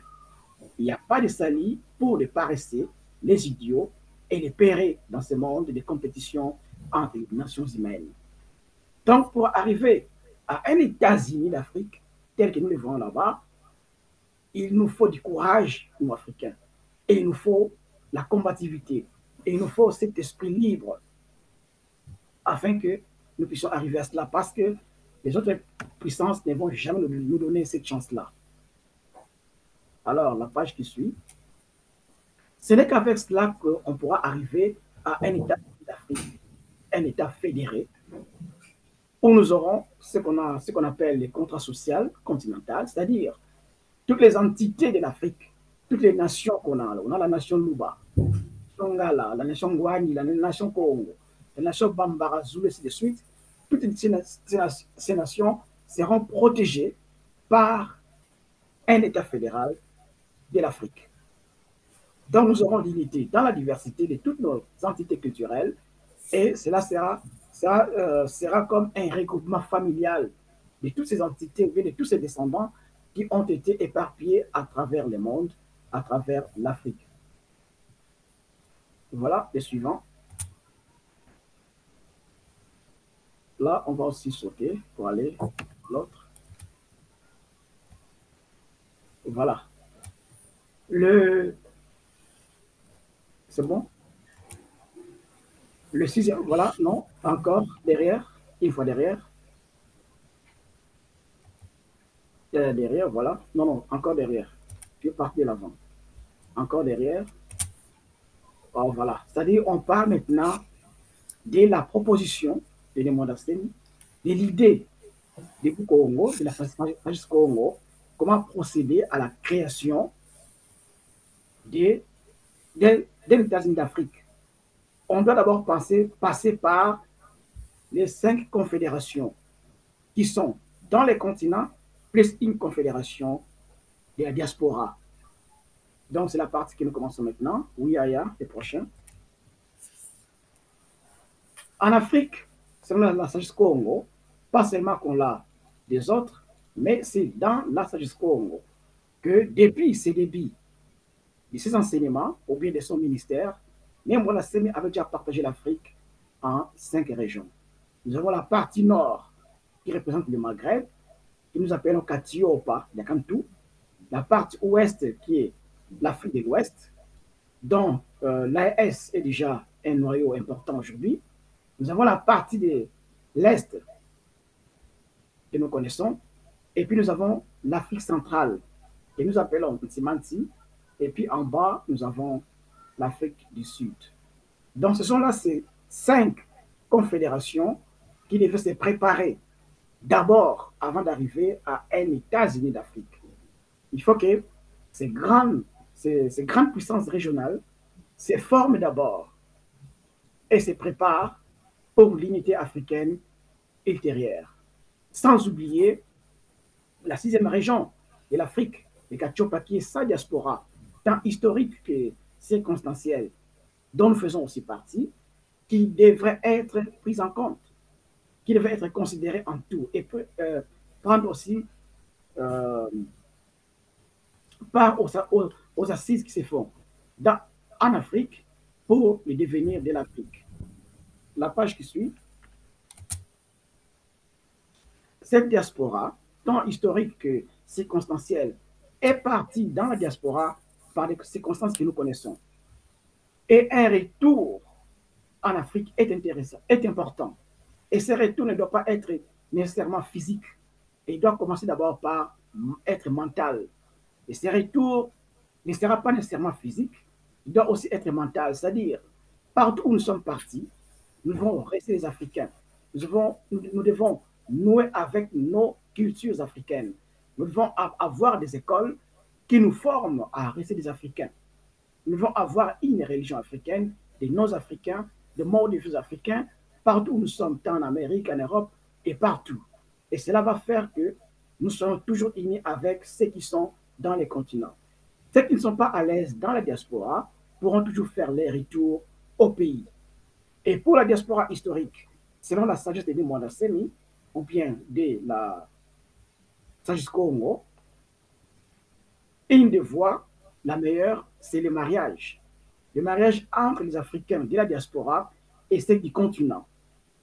Il n'y a pas de salut pour les paresseux, les idiots et les pérés dans ce monde de compétition entre les nations humaines. Donc, pour arriver à un États-Unis d'Afrique, tel que nous le voyons là-bas, il nous faut du courage, nous, Africains. Et il nous faut la combativité. Et il nous faut cet esprit libre afin que nous puissions arriver à cela. Parce que les autres puissances ne vont jamais nous donner cette chance-là. Alors, la page qui suit. Ce n'est qu'avec cela qu'on pourra arriver à un État d'Afrique, un État fédéré, où nous aurons ce qu'on appelle les contrats sociaux continentaux, c'est-à-dire toutes les entités de l'Afrique, toutes les nations qu'on a. On a la nation Luba, Tongala, la nation Gwani, la nation Congo, la nation Bambara, Zulu, et ainsi de suite. Toutes ces nations seront protégés par un État fédéral de l'Afrique. Donc nous aurons l'unité dans la diversité de toutes nos entités culturelles et cela sera comme un regroupement familial de toutes ces entités, de tous ces descendants qui ont été éparpillés à travers le monde, à travers l'Afrique. Voilà, le suivant. Là, on va aussi sauter pour aller à l'autre. Voilà. C'est bon? Le sixième, voilà, non, encore derrière, une fois derrière. Derrière, voilà. Non, non, encore derrière. Je pars de l'avant. Encore derrière. Oh, voilà. C'est-à-dire, on parle maintenant de la proposition de Demondaseni, de l'idée du Congo, de la Francis Congo, comment procéder à la création des États-Unis d'Afrique. On doit d'abord passer par les 5 confédérations qui sont dans les continents, plus une confédération de la diaspora. Donc, c'est la partie que nous commençons maintenant. Oui, Aya, les prochains. En Afrique, selon la sagesse Congo, pas seulement qu'on l'a des autres, mais c'est dans la sagesse Congo que depuis ses débuts de ses enseignements, ou bien de son ministère, même la SEMI avait déjà partagé l'Afrique en 5 régions. Nous avons la partie nord qui représente le Maghreb, que nous appelons Katiopa, Yakantou, la partie ouest qui est l'Afrique de l'Ouest, dont l'AES est déjà un noyau important aujourd'hui. Nous avons la partie de l'Est que nous connaissons, et puis nous avons l'Afrique centrale, que nous appelons Ntimanti, et puis en bas, nous avons l'Afrique du Sud. Donc ce sont là ces 5 confédérations qui devaient se préparer d'abord avant d'arriver à un États-Unis d'Afrique. Il faut que ces grandes puissances régionales se forment d'abord et se préparent pour l'unité africaine ultérieure. Sans oublier la 6e région de l'Afrique, le Katiopa, qui est sa diaspora, tant historique que circonstancielle, dont nous faisons aussi partie, qui devrait être prise en compte, qui devrait être considérée en tout et peut prendre aussi part aux assises qui se font en Afrique pour le devenir de l'Afrique. La page qui suit. Cette diaspora, tant historique que circonstancielle, est partie dans la diaspora par des circonstances que nous connaissons. Et un retour en Afrique est intéressant, est important. Et ce retour ne doit pas être nécessairement physique. Il doit commencer d'abord par être mental. Et ce retour ne sera pas nécessairement physique, il doit aussi être mental. C'est-à-dire, partout où nous sommes partis, nous devons rester les Africains. Nous devons nouer avec nos cultures africaines. Nous devons avoir des écoles qui nous forment à rester des Africains. Nous devons avoir une religion africaine, des non-africains, des modes de vie africains, partout où nous sommes, tant en Amérique, en Europe et partout. Et cela va faire que nous serons toujours unis avec ceux qui sont dans les continents. Ceux qui ne sont pas à l'aise dans la diaspora pourront toujours faire les retours au pays. Et pour la diaspora historique, selon la sagesse de Demondaseni, ou bien de la sagesse Congo, une des voies, la meilleure, c'est le mariage. Le mariage entre les Africains de la diaspora et ceux du continent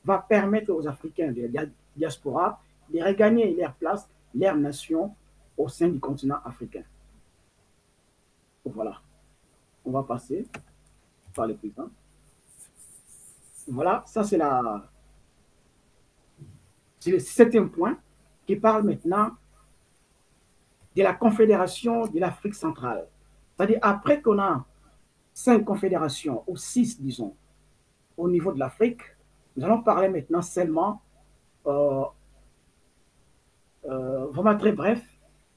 va permettre aux Africains de la diaspora de regagner leur place, leur nation au sein du continent africain. Voilà. On va passer par le président. Voilà, ça c'est le 7e point qui parle maintenant de la confédération de l'Afrique centrale. C'est-à-dire après qu'on a 5 confédérations, ou 6 disons, au niveau de l'Afrique, nous allons parler maintenant seulement, vraiment très bref,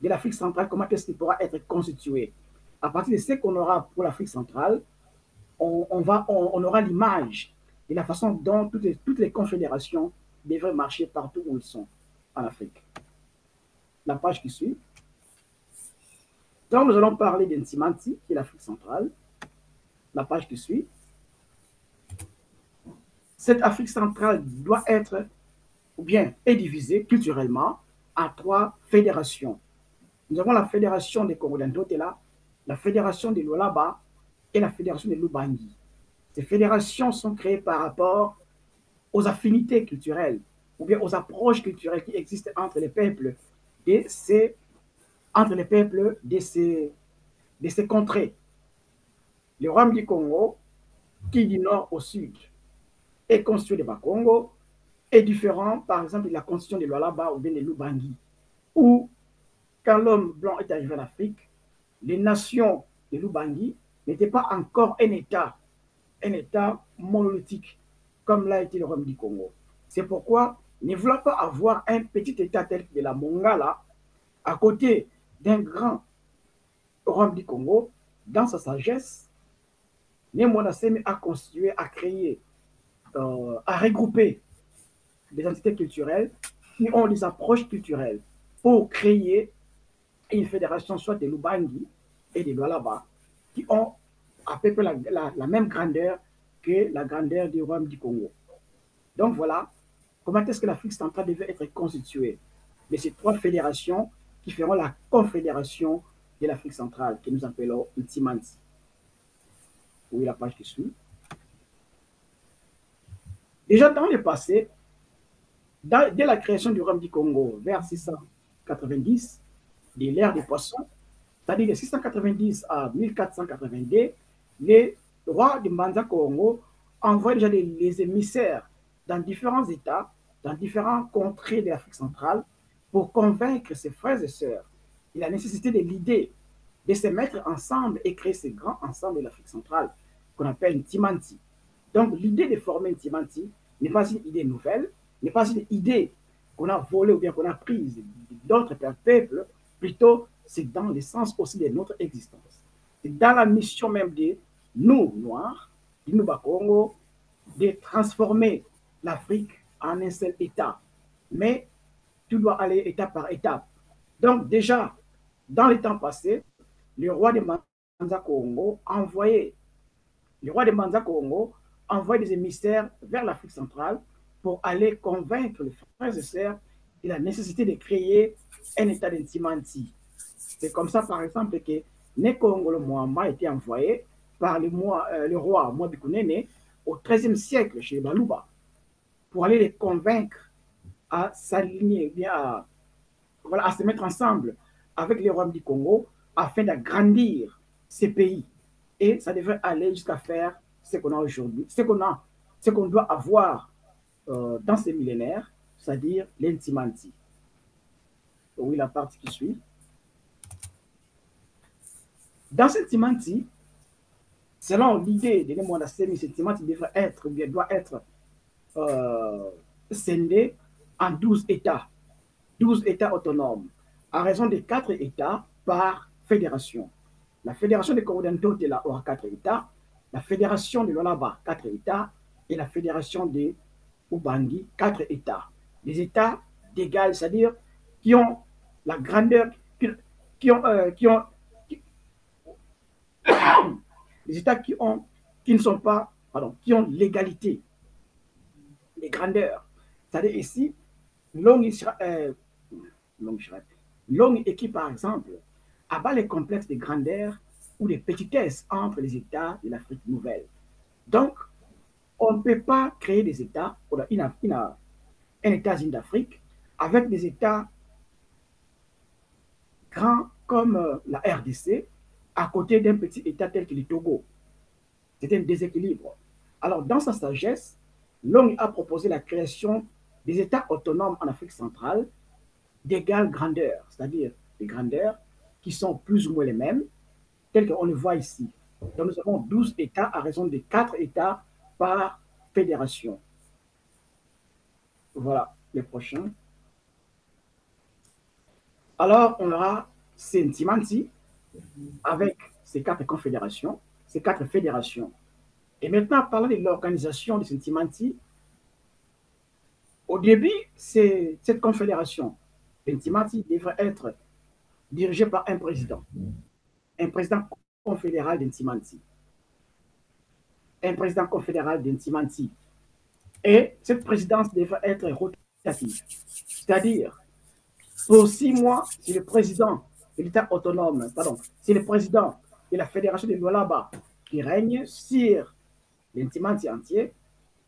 de l'Afrique centrale, comment est-ce qu'il pourra être constitué. À partir de ce qu'on aura pour l'Afrique centrale, on aura l'image de la façon dont toutes les confédérations devraient marcher partout où elles sont. en Afrique. La page qui suit. Donc, nous allons parler d'Intimanti, qui est l'Afrique centrale. La page qui suit. Cette Afrique centrale doit être, ou bien est divisée culturellement en 3 fédérations. Nous avons la fédération des Congo d'Indotela, la fédération des Lualaba et la fédération des Lubangi. Ces fédérations sont créées par rapport aux affinités culturelles ou bien aux approches culturelles qui existent entre les peuples de ces, de ces contrées. Le royaume du Congo, qui du nord au sud est constitué de Bakongo, est différent, par exemple, de la constitution des Lualaba ou bien des Lubangi, où, quand l'homme blanc est arrivé en Afrique, les nations des Lubangi n'étaient pas encore un État monolithique, comme l'a été le royaume du Congo. C'est pourquoi, ne voulant pas avoir un petit État tel que la Mongala, à côté d'un grand royaume du Congo, dans sa sagesse, Némona Semi a constitué, a créé, a regroupé des entités culturelles qui ont des approches culturelles pour créer une fédération soit des Lubangi et des Lualaba qui ont à peu près la même grandeur que la grandeur du royaume du Congo. Donc voilà comment est-ce que l'Afrique centrale devait être constituée de ces 3 fédérations qui feront la confédération de l'Afrique centrale que nous appelons Intimanti. Oui, la page qui suit. Déjà dans le passé, dès la création du royaume du Congo, vers 690, de l'ère des poissons, c'est-à-dire de 690 à 1482, les rois de Mbanza Congo envoient déjà les émissaires dans différents États, dans différents contrées de l'Afrique centrale, pour convaincre ses frères et sœurs de la nécessité de l'idée de se mettre ensemble et créer ce grand ensemble de l'Afrique centrale qu'on appelle Ntimanti. Donc l'idée de former Ntimanti n'est pas une idée nouvelle, n'est pas une idée qu'on a volée ou bien qu'on a prise d'autres peuples, plutôt c'est dans le sens aussi de notre existence. C'est dans la mission même de nous, Noirs, du Nouba Congo, de transformer l'Afrique en un seul État. Mais tout doit aller étape par étape. Donc déjà, dans les temps passés, le roi de Mbanza Congo envoyait des émissaires vers l'Afrique centrale pour aller convaincre les frères et sœurs de la nécessité de créer un État d'Intimanti. C'est comme ça, par exemple, que Nekongolo Moama a été envoyé par le roi Mwabikunene au XIIIe siècle chez Baluba pour aller les convaincre à s'aligner, bien à se mettre ensemble avec les royaumes du Congo afin d'agrandir ces pays. Et ça devrait aller jusqu'à faire ce qu'on a aujourd'hui, ce qu'on doit avoir dans ces millénaires, c'est-à-dire l'Intimanti. Oui, la partie qui suit. Dans cet Intimanti, selon l'idée de Némona Semi, cet Intimanti devrait être, ou bien doit être scindé en 12 États, 12 États autonomes, à raison de 4 États par fédération. La fédération de Congo aura 4 États, la fédération de Lualaba, 4 États, et la fédération de Ubangi, 4 États. Des États d'égal, c'est-à-dire qui ont la grandeur, qui ont les États qui ne sont pas, pardon, qui ont l'égalité, les grandeurs. C'est-à-dire ici, Long Eki, par exemple, abat les complexes de grandeur ou de petitesse entre les États de l'Afrique nouvelle. Donc, on ne peut pas créer des États, un État-Unis d'Afrique, avec des États grands comme la RDC, à côté d'un petit État tel que le Togo. C'est un déséquilibre. Alors, dans sa sagesse, Long a proposé la création des États autonomes en Afrique centrale d'égale grandeur, c'est-à-dire des grandeurs qui sont plus ou moins les mêmes, telles qu'on le voit ici. Donc, nous avons 12 États à raison de 4 États par fédération. Voilà, les prochains. Alors, on aura Intimanti avec ces 4 confédérations, ces 4 fédérations. Et maintenant, parlant de l'organisation de Intimanti, Au début, cette confédération, l'Intimanti, devrait être dirigée par un président confédéral d'Intimanti, un président confédéral d'Intimanti. Et cette présidence devrait être rotative, c'est-à-dire pour 6 mois, si le président de l'État autonome, pardon, c'est le président de la fédération de Lualaba qui règne sur l'Intimanti entier.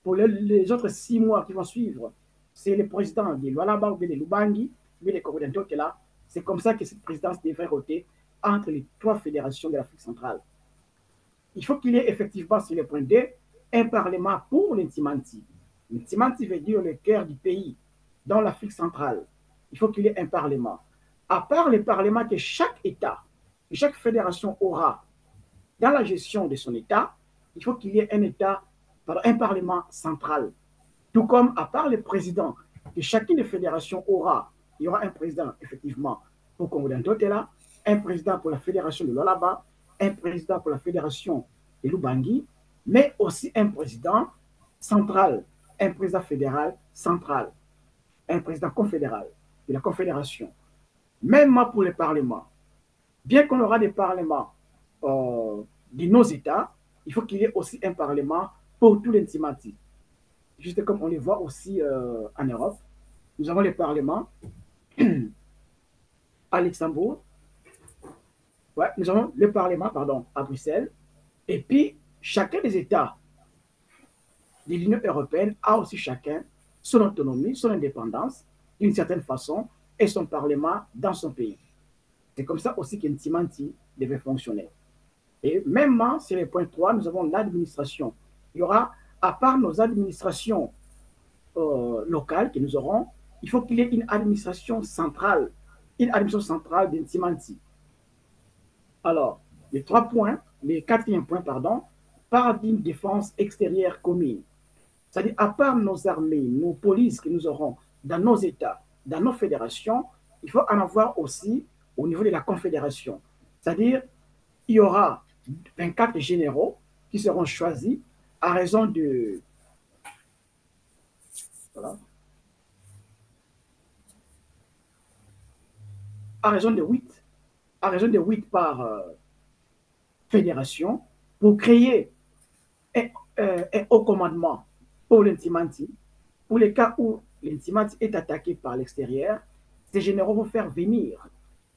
Pour les autres 6 mois qui vont suivre, c'est le président de Lualaba ou bien de Lubangi, ou bien de Kokodantotela. C'est comme ça que cette présidence devrait roter entre les 3 fédérations de l'Afrique centrale. Il faut qu'il y ait effectivement, sur le point 2, un parlement pour l'Intimanti. L'Intimanti veut dire le cœur du pays, dans l'Afrique centrale. Il faut qu'il y ait un parlement. À part le parlement que chaque État, chaque fédération aura dans la gestion de son État, il faut qu'il y ait un parlement central. Tout comme, à part le président que chacune des fédérations aura, il y aura un président, effectivement, pour Congo-Dantotela, un président pour la fédération de Lualaba, un président pour la fédération de Lubangi, mais aussi un président central, un président fédéral central, un président confédéral de la confédération. Même pour le Parlement, bien qu'on aura des parlements de nos États, il faut qu'il y ait aussi un parlement pour tout l'Intimanti. Juste comme on les voit aussi en Europe. Nous avons les parlements à Luxembourg, ouais, nous avons le parlement, pardon, à Bruxelles, et puis chacun des États de l'Union européenne a aussi chacun son autonomie, son indépendance, d'une certaine façon, et son parlement dans son pays. C'est comme ça aussi qu'Intimanti devait fonctionner. Et même sur le point 3, nous avons l'administration. Il y aura, à part nos administrations locales que nous aurons, il faut qu'il y ait une administration centrale d'Intimanti. Alors, les 4e point, pardon, parlent d'une défense extérieure commune. C'est-à-dire, à part nos armées, nos polices que nous aurons dans nos États, dans nos fédérations, il faut en avoir aussi au niveau de la confédération. C'est-à-dire, il y aura 24 généraux qui seront choisis à raison de... Voilà, à raison de 8 par fédération pour créer un haut commandement pour l'Intimanti. Pour les cas où l'Intimanti est attaqué par l'extérieur, ces généraux vont faire venir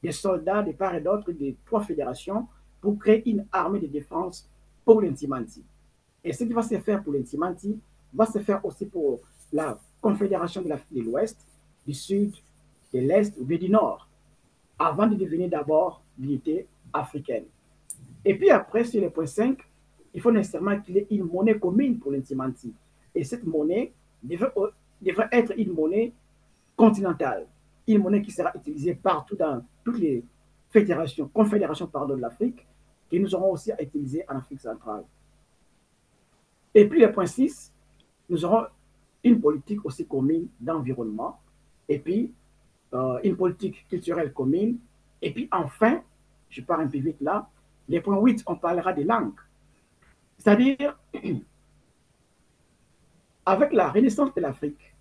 des soldats de part et d'autre des 3 fédérations pour créer une armée de défense pour l'Intimanti. Et ce qui va se faire pour l'Intimanti va se faire aussi pour la Confédération de l'Afrique de l'Ouest, du Sud, de l'Est ou du Nord, avant de devenir d'abord l'unité africaine. Et puis après, sur le point 5, il faut nécessairement qu'il y ait une monnaie commune pour l'Intimanti. Et cette monnaie devrait être une monnaie continentale, une monnaie qui sera utilisée partout dans toutes les confédérations de l'Afrique, que nous aurons aussi à utiliser en Afrique centrale. Et puis le point 6, nous aurons une politique aussi commune d'environnement, et puis une politique culturelle commune, et puis enfin, je pars un peu vite là, les points 8, on parlera des langues. C'est-à-dire, avec la renaissance de l'Afrique,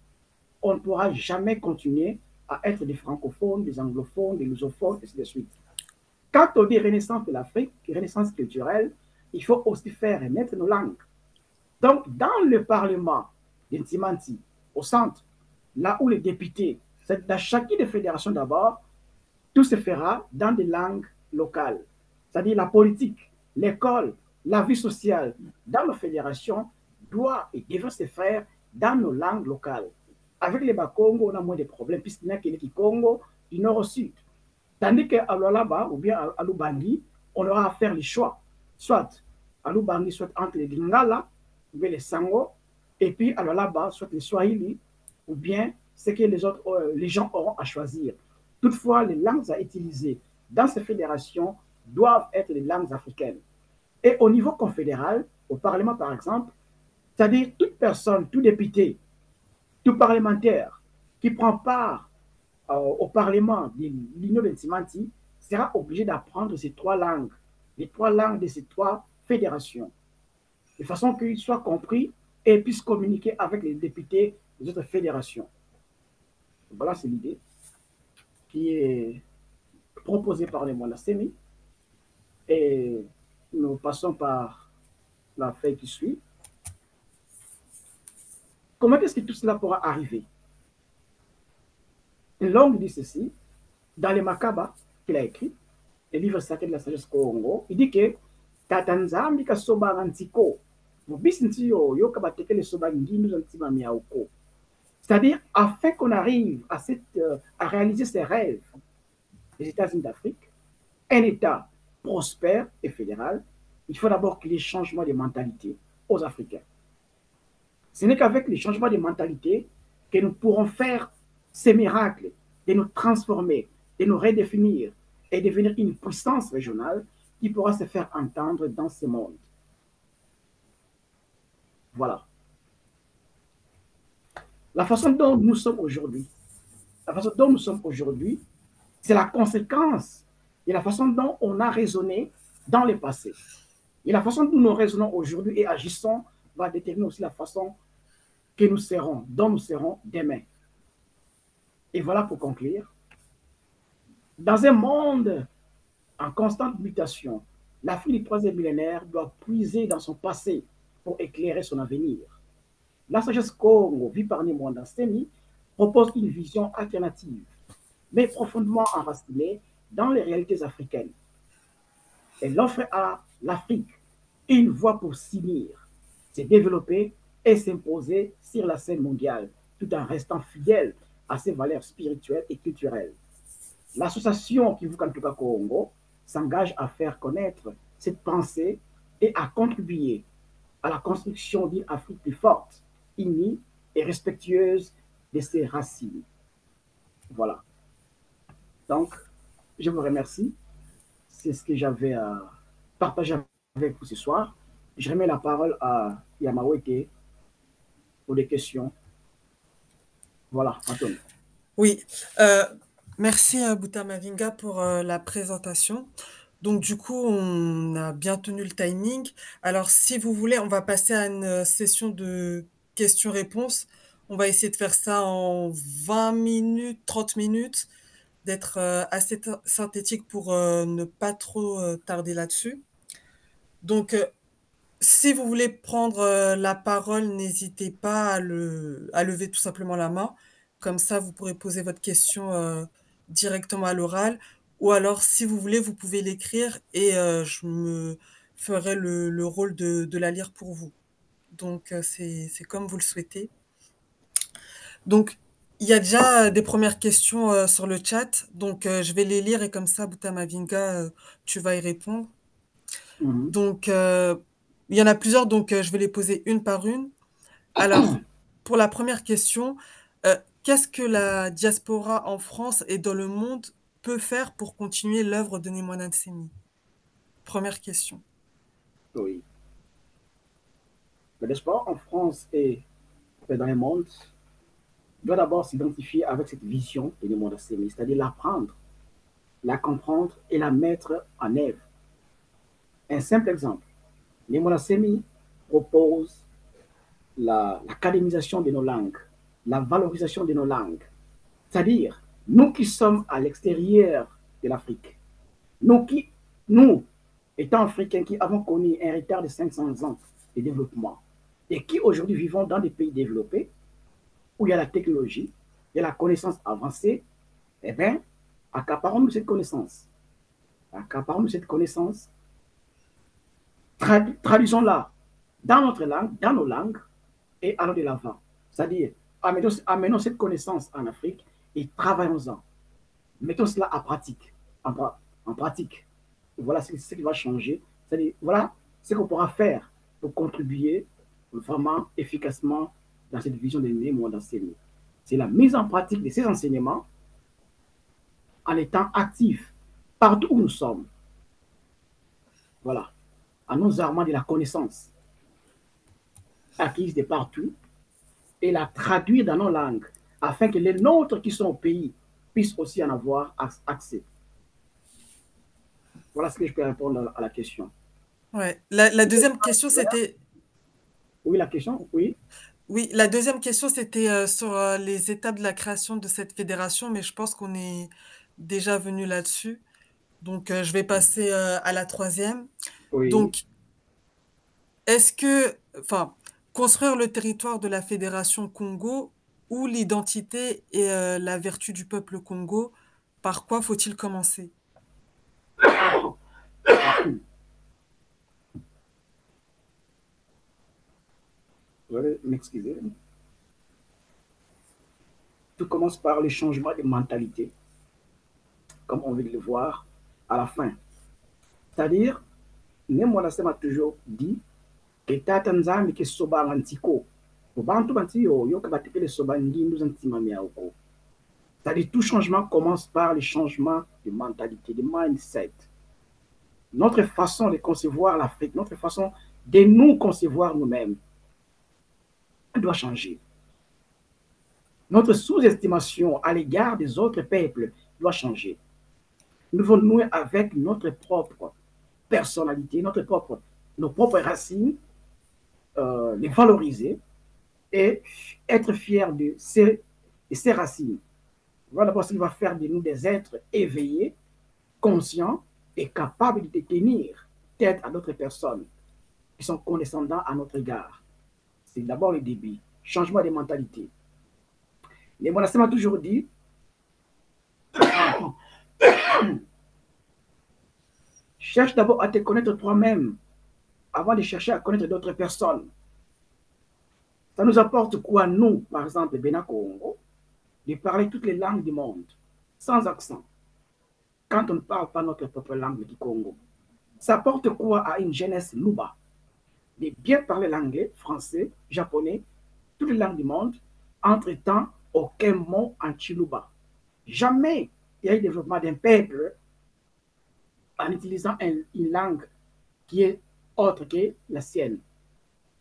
on ne pourra jamais continuer à être des francophones, des anglophones, des lusophones, et ainsi de suite. Quand on dit renaissance de l'Afrique, renaissance culturelle, il faut aussi faire renaître nos langues. Donc, dans le Parlement d'Intimanti, au centre, là où les députés, c'est dans chacune des fédérations d'abord, tout se fera dans des langues locales. C'est-à-dire la politique, l'école, la vie sociale dans nos fédérations doit et devrait se faire dans nos langues locales. Avec les Bakongo, on a moins de problèmes, puisqu'il n'y a que les Congo du nord au sud. Tandis qu'à Lualaba ou bien à Lubangi, on aura à faire les choix. Soit à Lubangi, soit entre les Lingala, ou bien les Sango, et puis à Lualaba, soit les Swahili, ou bien ce que les gens auront à choisir. Toutefois, les langues à utiliser dans ces fédérations doivent être les langues africaines. Et au niveau confédéral, au Parlement par exemple, c'est-à-dire toute personne, tout député, tout parlementaire qui prend part au Parlement de l'Union d'Intimanti sera obligé d'apprendre ces 3 langues, les 3 langues de ces 3 fédérations, de façon qu'il soit compris et puisse communiquer avec les députés les autres fédérations. Voilà, c'est l'idée qui est proposée par les Mwanda Semi. Et nous passons par la feuille qui suit. Comment est-ce que tout cela pourra arriver? L'homme dit ceci, dans les Makaba qu'il a écrit, le livre sacré de la sagesse Congo, il dit que Tatanzambi ka soba rantiko, c'est-à-dire, afin qu'on arrive à réaliser ces rêves des États-Unis d'Afrique, un État prospère et fédéral, il faut d'abord qu'il y ait changement de mentalité aux Africains. Ce n'est qu'avec les changements de mentalité que nous pourrons faire ces miracles, de nous transformer, de nous redéfinir et devenir une puissance régionale qui pourra se faire entendre dans ce monde. Voilà. La façon dont nous sommes aujourd'hui, c'est la conséquence de la façon dont on a raisonné dans le passé. Et la façon dont nous raisonnons aujourd'hui et agissons va déterminer aussi la façon que nous serons, dont nous serons demain. Et voilà pour conclure. Dans un monde en constante mutation, l'Afrique du troisième millénaire doit puiser dans son passé pour éclairer son avenir. La sagesse Congo, vue par Mwanda Semi, propose une vision alternative, mais profondément enracinée dans les réalités africaines. Elle offre à l'Afrique une voie pour s'unir, se développer et s'imposer sur la scène mondiale, tout en restant fidèle à ses valeurs spirituelles et culturelles. L'association Kivukantuka Congo s'engage à faire connaître cette pensée et à contribuer à la construction d'une Afrique plus forte, unie et respectueuse de ses racines. Voilà. Donc, je vous remercie. C'est ce que j'avais à partager avec vous ce soir. Je remets la parole à Yamaweke pour des questions. Voilà, Antoine. Oui, merci Bouta Mavinga pour la présentation. Donc du coup, on a bien tenu le timing. Alors si vous voulez, on va passer à une session de questions-réponses. On va essayer de faire ça en 20 minutes, 30 minutes, d'être assez synthétique pour ne pas trop tarder là-dessus. Donc si vous voulez prendre la parole, n'hésitez pas à lever tout simplement la main. Comme ça, vous pourrez poser votre question directement à l'oral. Ou alors, si vous voulez, vous pouvez l'écrire et je me ferai le rôle de la lire pour vous. Donc, c'est comme vous le souhaitez. Donc, il y a déjà des premières questions sur le chat. Donc, je vais les lire et comme ça, Bouta Mavinga, tu vas y répondre. Donc, il y en a plusieurs, donc je vais les poser une par une. Alors, pour la première question, qu'est-ce que la diaspora en France et dans le monde peut faire pour continuer l'œuvre de Mwanda Nsemi? Première question. Oui. Le diaspora en France et dans le monde doit d'abord s'identifier avec cette vision de Mwanda Nsemi, c'est-à-dire l'apprendre, la comprendre et la mettre en œuvre. Un simple exemple. Mwanda Nsemi propose l'académisation de nos langues, la valorisation de nos langues. C'est-à-dire, nous qui sommes à l'extérieur de l'Afrique, nous, étant africains qui avons connu un retard de 500 ans de développement et qui aujourd'hui vivons dans des pays développés où il y a la technologie, il y a la connaissance avancée, eh bien, accaparons-nous cette connaissance. Accaparons-nous cette connaissance, traduisons-la dans notre langue, dans nos langues, et allons de l'avant. C'est-à-dire, amenons cette connaissance en Afrique et travaillons-en. Mettons cela en pratique. En pratique. Voilà ce qui va changer. C'est-à-dire, voilà ce qu'on pourra faire pour contribuer vraiment efficacement dans cette vision de Mwanda Nsemi. C'est la mise en pratique de ces enseignements en étant actifs partout où nous sommes. Voilà. En nous armant de la connaissance acquise de partout et la traduire dans nos langues afin que les nôtres qui sont au pays puissent aussi en avoir accès. Voilà ce que je peux répondre à la question. Ouais. La deuxième question, c'était... Oui, la question, oui. Oui, la deuxième question, c'était sur les étapes de la création de cette fédération, mais je pense qu'on est déjà venu là-dessus. Donc, je vais passer à la troisième. Oui. Donc, enfin, construire le territoire de la Fédération Congo ou l'identité et la vertu du peuple Congo, par quoi faut-il commencer? Vous allez m'excuser. Tout commence par le changement de mentalité, comme on vient de le voir à la fin. C'est-à-dire, Nemwala m'a toujours dit que Tata Nzambi ke soba ngantiko. Bantu banti yo kabateke soba ngindu zantima miauko. C'est-à-dire, tout changement commence par le changement de mentalité, de mindset. Notre façon de concevoir l'Afrique, notre façon de nous concevoir nous-mêmes, doit changer. Notre sous-estimation à l'égard des autres peuples doit changer. Nous devons nouer avec notre propre personnalité, nos propres racines, les valoriser et être fiers de ces racines. Voilà d'abord ce qui va faire de nous des êtres éveillés, conscients et capables de tenir tête à d'autres personnes qui sont condescendants à notre égard. C'est d'abord le début, changement de mentalité. Les monastères m'ont toujours dit cherche d'abord à te connaître toi-même avant de chercher à connaître d'autres personnes. Ça nous apporte quoi, nous, par exemple, Bena Congo, de parler toutes les langues du monde, sans accent, quand on ne parle pas notre propre langue du Congo. Ça apporte quoi à une jeunesse Luba de bien parler l'anglais, français, japonais, toutes les langues du monde, entre-temps, aucun mot en Chiluba. Jamais il y a eu le développement d'un peuple en utilisant une langue qui est autre que la sienne.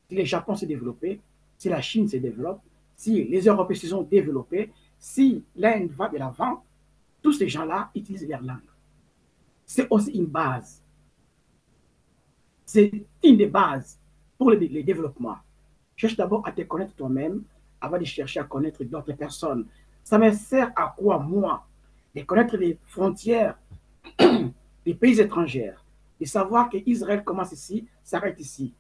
Si le Japon s'est développé, si la Chine se développe, si les Européens se sont développés, si l'Inde va de l'avant, tous ces gens-là utilisent leur langue. C'est aussi une base. C'est une des bases pour le développement. Cherche d'abord à te connaître toi-même avant de chercher à connaître d'autres personnes. Ça me sert à quoi, moi, de connaître les frontières des pays étrangers, de savoir qu'Israël commence ici, s'arrête ici.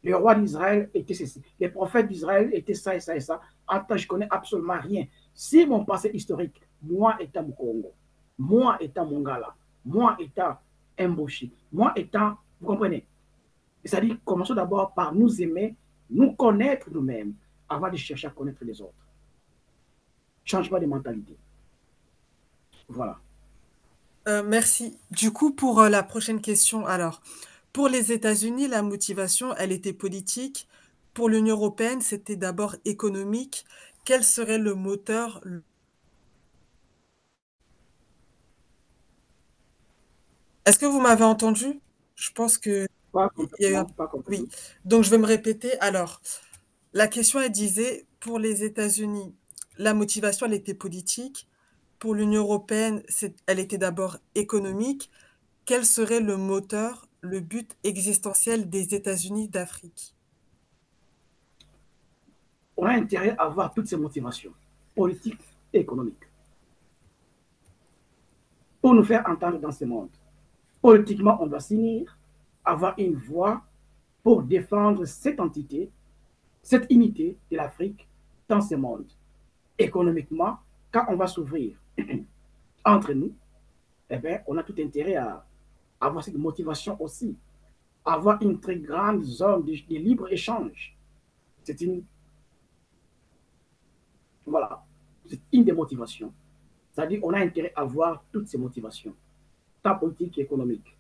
Le roi d'Israël était ceci. Les prophètes d'Israël étaient ça et ça et ça. En tant que je connais absolument rien. Si mon passé historique, moi étant mon Congo, moi étant Mongala, moi étant Mboshi, moi étant, vous comprenez? C'est-à-dire, commençons d'abord par nous aimer, nous connaître nous-mêmes, avant de chercher à connaître les autres. Changement de mentalité. Voilà. Merci. Du coup, pour la prochaine question, alors, pour les États-Unis, la motivation, elle était politique. Pour l'Union européenne, c'était d'abord économique. Quel serait le moteur? Est-ce que vous m'avez entendu? Je pense que Pas il y a eu un... complètement, pas Oui. complètement. Donc, je vais me répéter. Alors, la question, elle disait, pour les États-Unis, la motivation, elle était politique. Pour l'Union européenne, elle était d'abord économique. Quel serait le moteur, le but existentiel des États-Unis d'Afrique? On a intérêt à avoir toutes ces motivations, politiques et économiques, pour nous faire entendre dans ce monde. Politiquement, on doit s'unir, avoir une voix pour défendre cette entité, cette unité de l'Afrique dans ce monde. Économiquement, quand on va s'ouvrir entre nous, eh bien, on a tout intérêt à avoir cette motivation aussi, avoir une très grande zone de libre-échange. C'est une, voilà, c'est une des motivations. C'est-à-dire qu'on a intérêt à avoir toutes ces motivations, tant politiques qu'économiques.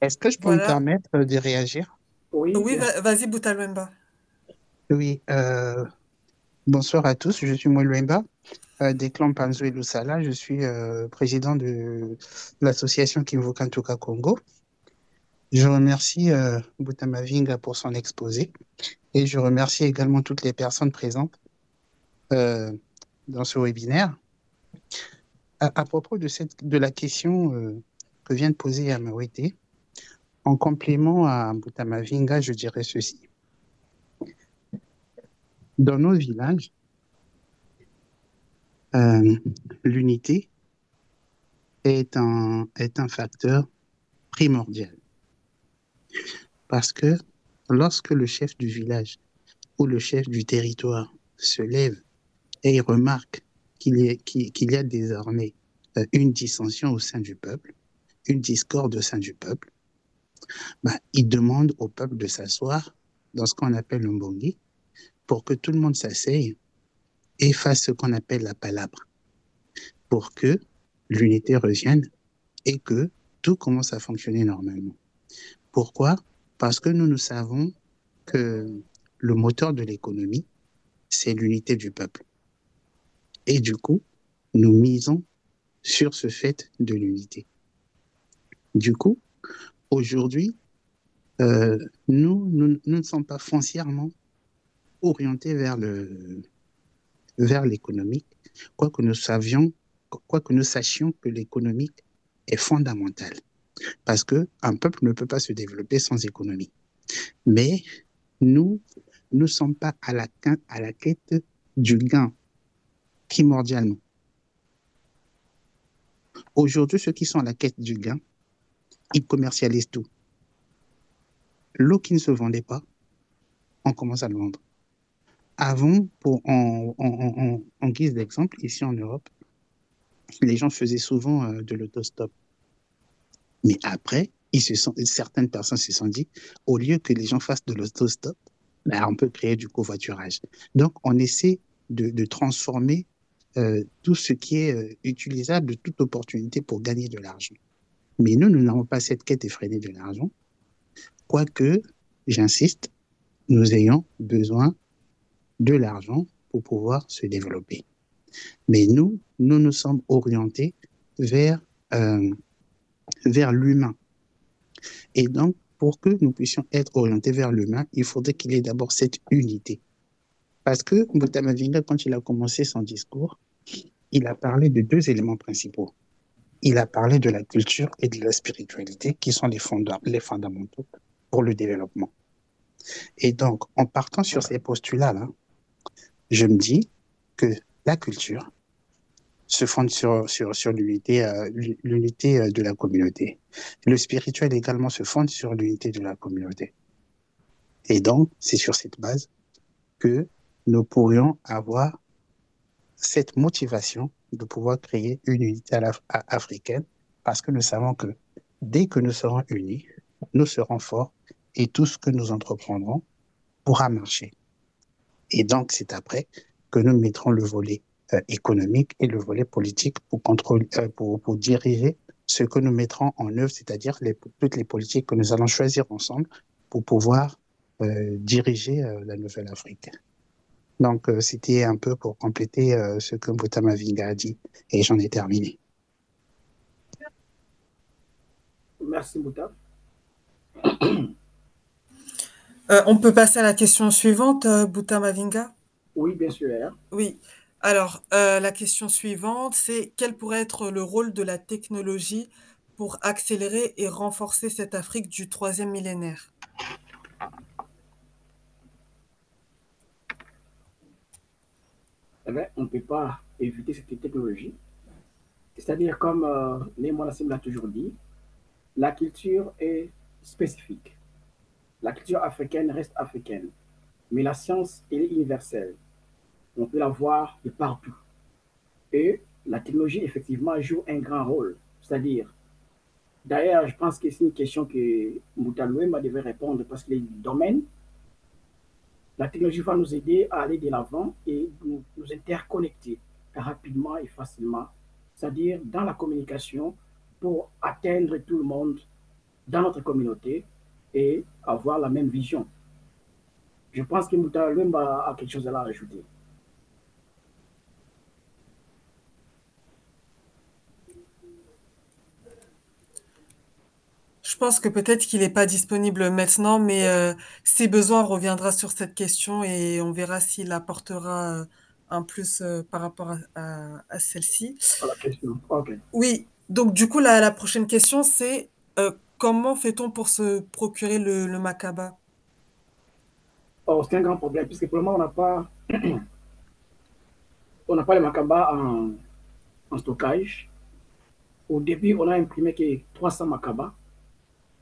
Est-ce que je peux me Voilà. permettre de réagir? Oui, Oui, bien sûr. vas-y, Boutalwemba. Oui, bonsoir à tous, je suis Mwelwemba, des clans Panzo et Lusala. Je suis président de l'association Kimvukantuka Congo. Je remercie Boutamavinga pour son exposé et je remercie également toutes les personnes présentes euh, dans ce webinaire. À propos de la question que vient de poser Amawete, En complément à Mbuta Mavinga, je dirais ceci. Dans nos villages, l'unité est un facteur primordial. Parce que lorsque le chef du village ou le chef du territoire se lève et il remarque qu'il y a désormais une dissension au sein du peuple, une discorde au sein du peuple, il demande au peuple de s'asseoir dans ce qu'on appelle le mbongi pour que tout le monde s'asseye et fasse ce qu'on appelle la palabre pour que l'unité revienne et que tout commence à fonctionner normalement. Pourquoi? Parce que nous savons que le moteur de l'économie, c'est l'unité du peuple. Et du coup, nous misons sur ce fait de l'unité. Du coup, aujourd'hui, nous ne sommes pas foncièrement orientés vers l'économique, quoique nous sachions que l'économique est fondamental. Parce qu'un peuple ne peut pas se développer sans économie. Mais nous ne sommes pas à la quête du gain primordialement. Aujourd'hui, ceux qui sont à la quête du gain, ils commercialisent tout. L'eau qui ne se vendait pas, on commence à le vendre. Avant, en guise d'exemple, ici en Europe, les gens faisaient souvent de l'autostop. Mais après, certaines personnes se sont dit, au lieu que les gens fassent de l'autostop, on peut créer du covoiturage. Donc, on essaie de transformer tout ce qui est utilisable, toute opportunité pour gagner de l'argent. Mais nous n'avons pas cette quête effrénée de l'argent, quoique, j'insiste, nous ayons besoin de l'argent pour pouvoir se développer. Mais nous nous sommes orientés vers l'humain. Et donc, pour que nous puissions être orientés vers l'humain, il faudrait qu'il y ait d'abord cette unité. Parce que Mbuta Mavinga, quand il a commencé son discours, il a parlé de deux éléments principaux. Il a parlé de la culture et de la spiritualité, qui sont les fondamentaux pour le développement. Et donc, en partant sur ces postulats-là, je me dis que la culture se fonde sur l'unité de la communauté. Le spirituel également se fonde sur l'unité de la communauté. Et donc, c'est sur cette base que nous pourrions avoir cette motivation de pouvoir créer une unité africaine, parce que nous savons que dès que nous serons unis, nous serons forts et tout ce que nous entreprendrons pourra marcher. Et donc, c'est après que nous mettrons le volet économique et le volet politique pour diriger ce que nous mettrons en œuvre, c'est-à-dire toutes les politiques que nous allons choisir ensemble pour pouvoir diriger la nouvelle Afrique. Donc, c'était un peu pour compléter ce que Mbuta Mavinga a dit, et j'en ai terminé. Merci, Mbuta. On peut passer à la question suivante, Mbuta Mavinga? Oui, bien sûr. Oui. Alors, la question suivante, c'est quel pourrait être le rôle de la technologie pour accélérer et renforcer cette Afrique du 3e millénaire? On ne peut pas éviter cette technologie. C'est-à-dire, comme Némo Nassim l'a toujours dit, la culture est spécifique. La culture africaine reste africaine, mais la science est universelle. On peut la voir de partout. Et la technologie, effectivement, joue un grand rôle. C'est-à-dire, d'ailleurs, je pense que c'est une question que Mbuta Louema devait répondre parce qu'il est du domaine. La technologie va nous aider à aller de l'avant et nous interconnecter rapidement et facilement, c'est-à-dire dans la communication pour atteindre tout le monde dans notre communauté et avoir la même vision. Je pense que Mbuta Louema a quelque chose à ajouter. Je pense que peut-être qu'il n'est pas disponible maintenant, mais si besoin, on reviendra sur cette question et on verra s'il apportera un plus par rapport à celle-ci. La question. OK. Oui, donc du coup, la prochaine question, c'est comment fait-on pour se procurer le Makaba? Or, c'est un grand problème, puisque pour le moment, on n'a pas le Makaba en stockage. Au début, on a imprimé que 300 Makaba.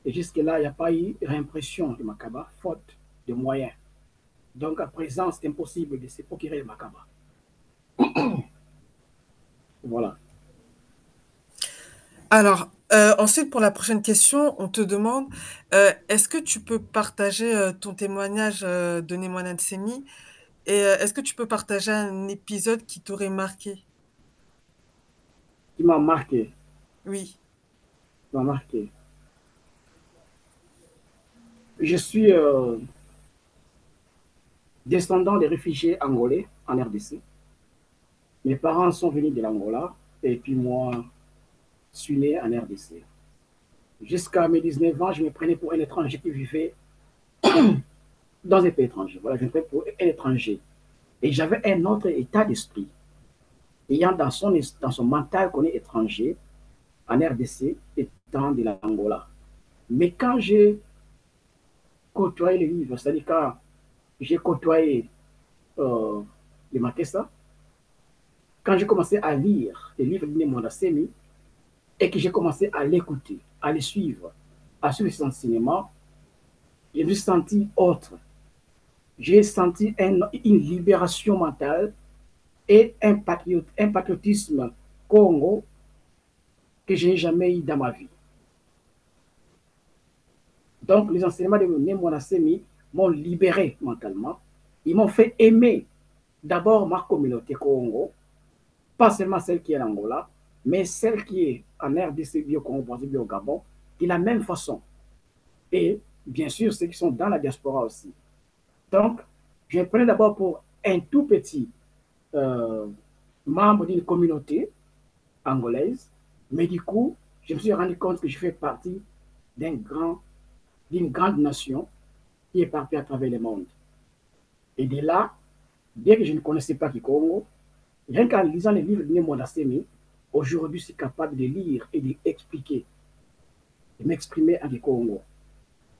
Et jusque-là, il n'y a pas eu réimpression de Makaba, faute de moyens. Donc, à présent, c'est impossible de se procurer le Makaba. Voilà. Alors, ensuite, pour la prochaine question, on te demande, est-ce que tu peux partager ton témoignage de Nemoana Nsemi et est-ce que tu peux partager un épisode qui t'aurait marqué? Qui m'a marqué. Oui. M'a marqué. Je suis descendant des réfugiés angolais en RDC. Mes parents sont venus de l'Angola et puis moi, je suis né en RDC. Jusqu'à mes 19 ans, je me prenais pour un étranger qui vivait dans un pays étranger. Voilà, je me prenais pour un étranger. Et j'avais un autre état d'esprit, ayant dans son mental qu'on est étranger, en RDC, étant de l'Angola. Mais quand j'ai côtoyé les livres, c'est-à-dire quand j'ai côtoyé les Matessa, quand j'ai commencé à lire les livres de Nemwanda Semi et que j'ai commencé à l'écouter, à les suivre, à suivre ses enseignements, je me suis senti autre. J'ai senti une libération mentale et un patriotisme Congo que je n'ai jamais eu dans ma vie. Donc, les enseignements de Nemwanda Semi m'ont libéré mentalement. Ils m'ont fait aimer d'abord ma communauté Congo, pas seulement celle qui est en Angola, mais celle qui est en RDC, au Congo, au Gabon, de la même façon. Et bien sûr, ceux qui sont dans la diaspora aussi. Donc, je me prenais d'abord pour un tout petit euh, membre d'une communauté angolaise, mais du coup, je me suis rendu compte que je fais partie d'une grande nation qui est partie à travers le monde. Et de là, bien que je ne connaissais pas Kikongo, rien qu'en lisant les livres de Nemwanda Semi, aujourd'hui, je suis capable de lire et d'expliquer, de m'exprimer en Kikongo.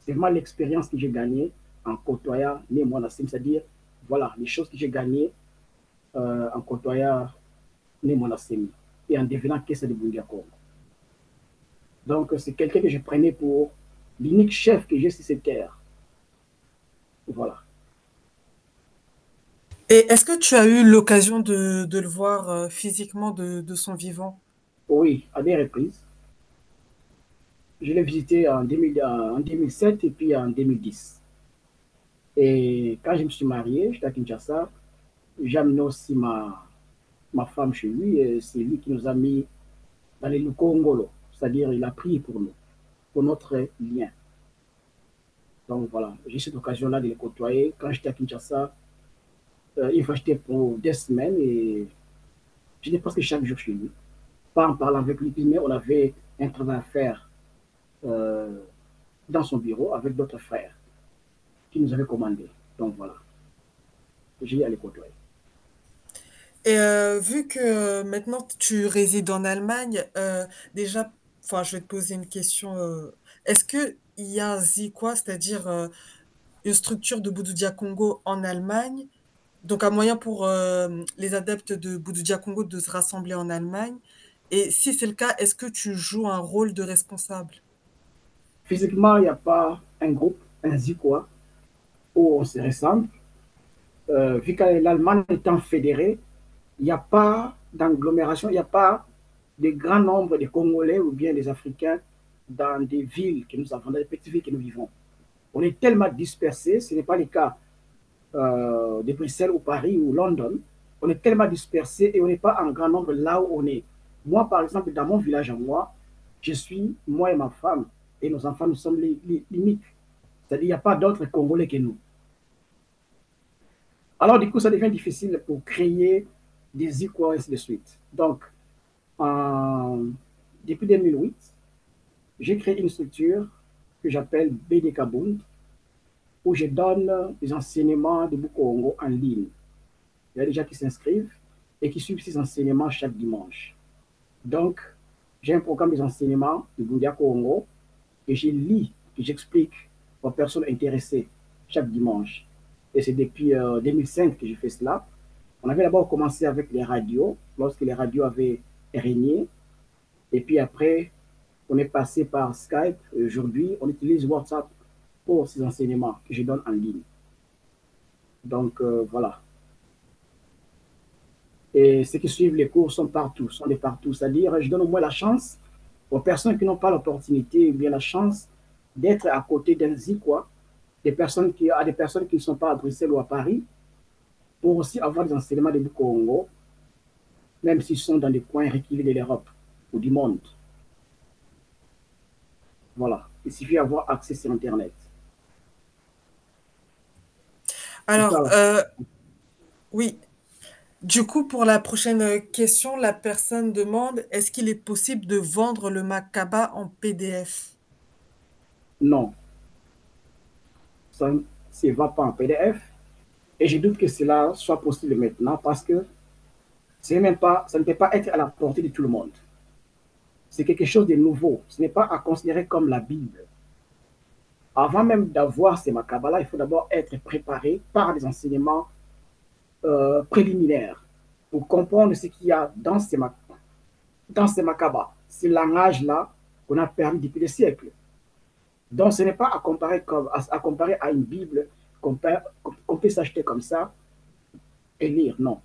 C'est vraiment l'expérience que j'ai gagnée en côtoyant Nemwanda Semi, c'est-à-dire, voilà, les choses que j'ai gagnées en côtoyant Nemwanda Semi et en devenant Kessa de Bungia Congo. Donc, c'est quelqu'un que je prenais pour l'unique chef que j'ai sur cette terre. Voilà. Et est-ce que tu as eu l'occasion de le voir physiquement de son vivant? Oui, à des reprises. Je l'ai visité en 2007 et puis en 2010. Et quand je me suis marié, j'étais à Kinshasa, j'ai amené aussi ma femme chez lui et c'est lui qui nous a mis dans les Lukongolo, c'est-à-dire il a prié pour nous, pour notre lien. Donc voilà, j'ai cette occasion-là de les côtoyer. Quand j'étais à Kinshasa, il fois j'étais pour des semaines et j'étais presque chaque jour chez lui. Pas en parlant avec lui, mais on avait un travail à faire euh, dans son bureau avec d'autres frères qui nous avaient commandé. Donc voilà, j'ai allé côtoyer. Et vu que maintenant tu résides en Allemagne, déjà, enfin, je vais te poser une question. Est-ce que il y a un ZICWA, c'est-à-dire une structure de Bouddhia Congo en Allemagne, donc un moyen pour les adeptes de Bouddhia Congo de se rassembler en Allemagne? Et si c'est le cas, est-ce que tu joues un rôle de responsable? Physiquement, il n'y a pas un groupe, un ZICWA, où on se ressemble. Vu que l'Allemagne étant fédérée, il n'y a pas d'agglomération, il n'y a pas de grand nombre de Congolais ou bien des Africains dans des villes que nous avons, dans les petites villes que nous vivons. On est tellement dispersés, ce n'est pas le cas de Bruxelles ou Paris ou London. On est tellement dispersés et on n'est pas en grand nombre là où on est. Moi, par exemple, dans mon village à moi, moi et ma femme, et nos enfants, nous sommes l'unique. C'est-à-dire qu'il n'y a pas d'autres Congolais que nous. Alors, du coup, ça devient difficile pour créer des ICO et ainsi de suite. Donc, depuis 2008, j'ai créé une structure que j'appelle BDK Bund, où je donne des enseignements de Bukongo en ligne. Il y a des gens qui s'inscrivent et qui suivent ces enseignements chaque dimanche. Donc, j'ai un programme des enseignements de Bundia Congo que je lis, que j'explique aux personnes intéressées chaque dimanche. Et c'est depuis 2005 que je fais cela. On avait d'abord commencé avec les radios, lorsque les radios avaient régné. Et puis après, on est passé par Skype. Aujourd'hui, on utilise WhatsApp pour ces enseignements que je donne en ligne. Donc, voilà. Et ceux qui suivent les cours sont partout, sont de partout. C'est-à-dire, je donne au moins la chance aux personnes qui n'ont pas l'opportunité, ou bien la chance d'être à côté d'un Zikwa, à des personnes qui ne sont pas à Bruxelles ou à Paris, pour aussi avoir des enseignements de Congo, même s'ils sont dans des coins reculés de l'Europe ou du monde. Voilà. Il suffit d'avoir accès sur Internet. C'est ça. Alors, oui. Du coup, pour la prochaine question, la personne demande, est-ce qu'il est possible de vendre le Makaba en PDF? Non, ça ne se va pas en PDF. Et je doute que cela soit possible maintenant parce que même pas, ça ne peut pas être à la portée de tout le monde. C'est quelque chose de nouveau. Ce n'est pas à considérer comme la Bible. Avant même d'avoir ces makabas-là, il faut d'abord être préparé par des enseignements préliminaires pour comprendre ce qu'il y a dans ces makabas, ce langage-là qu'on a perdu depuis des siècles. Donc, ce n'est pas à comparer à une Bible qu'on peut s'acheter comme ça et lire, non.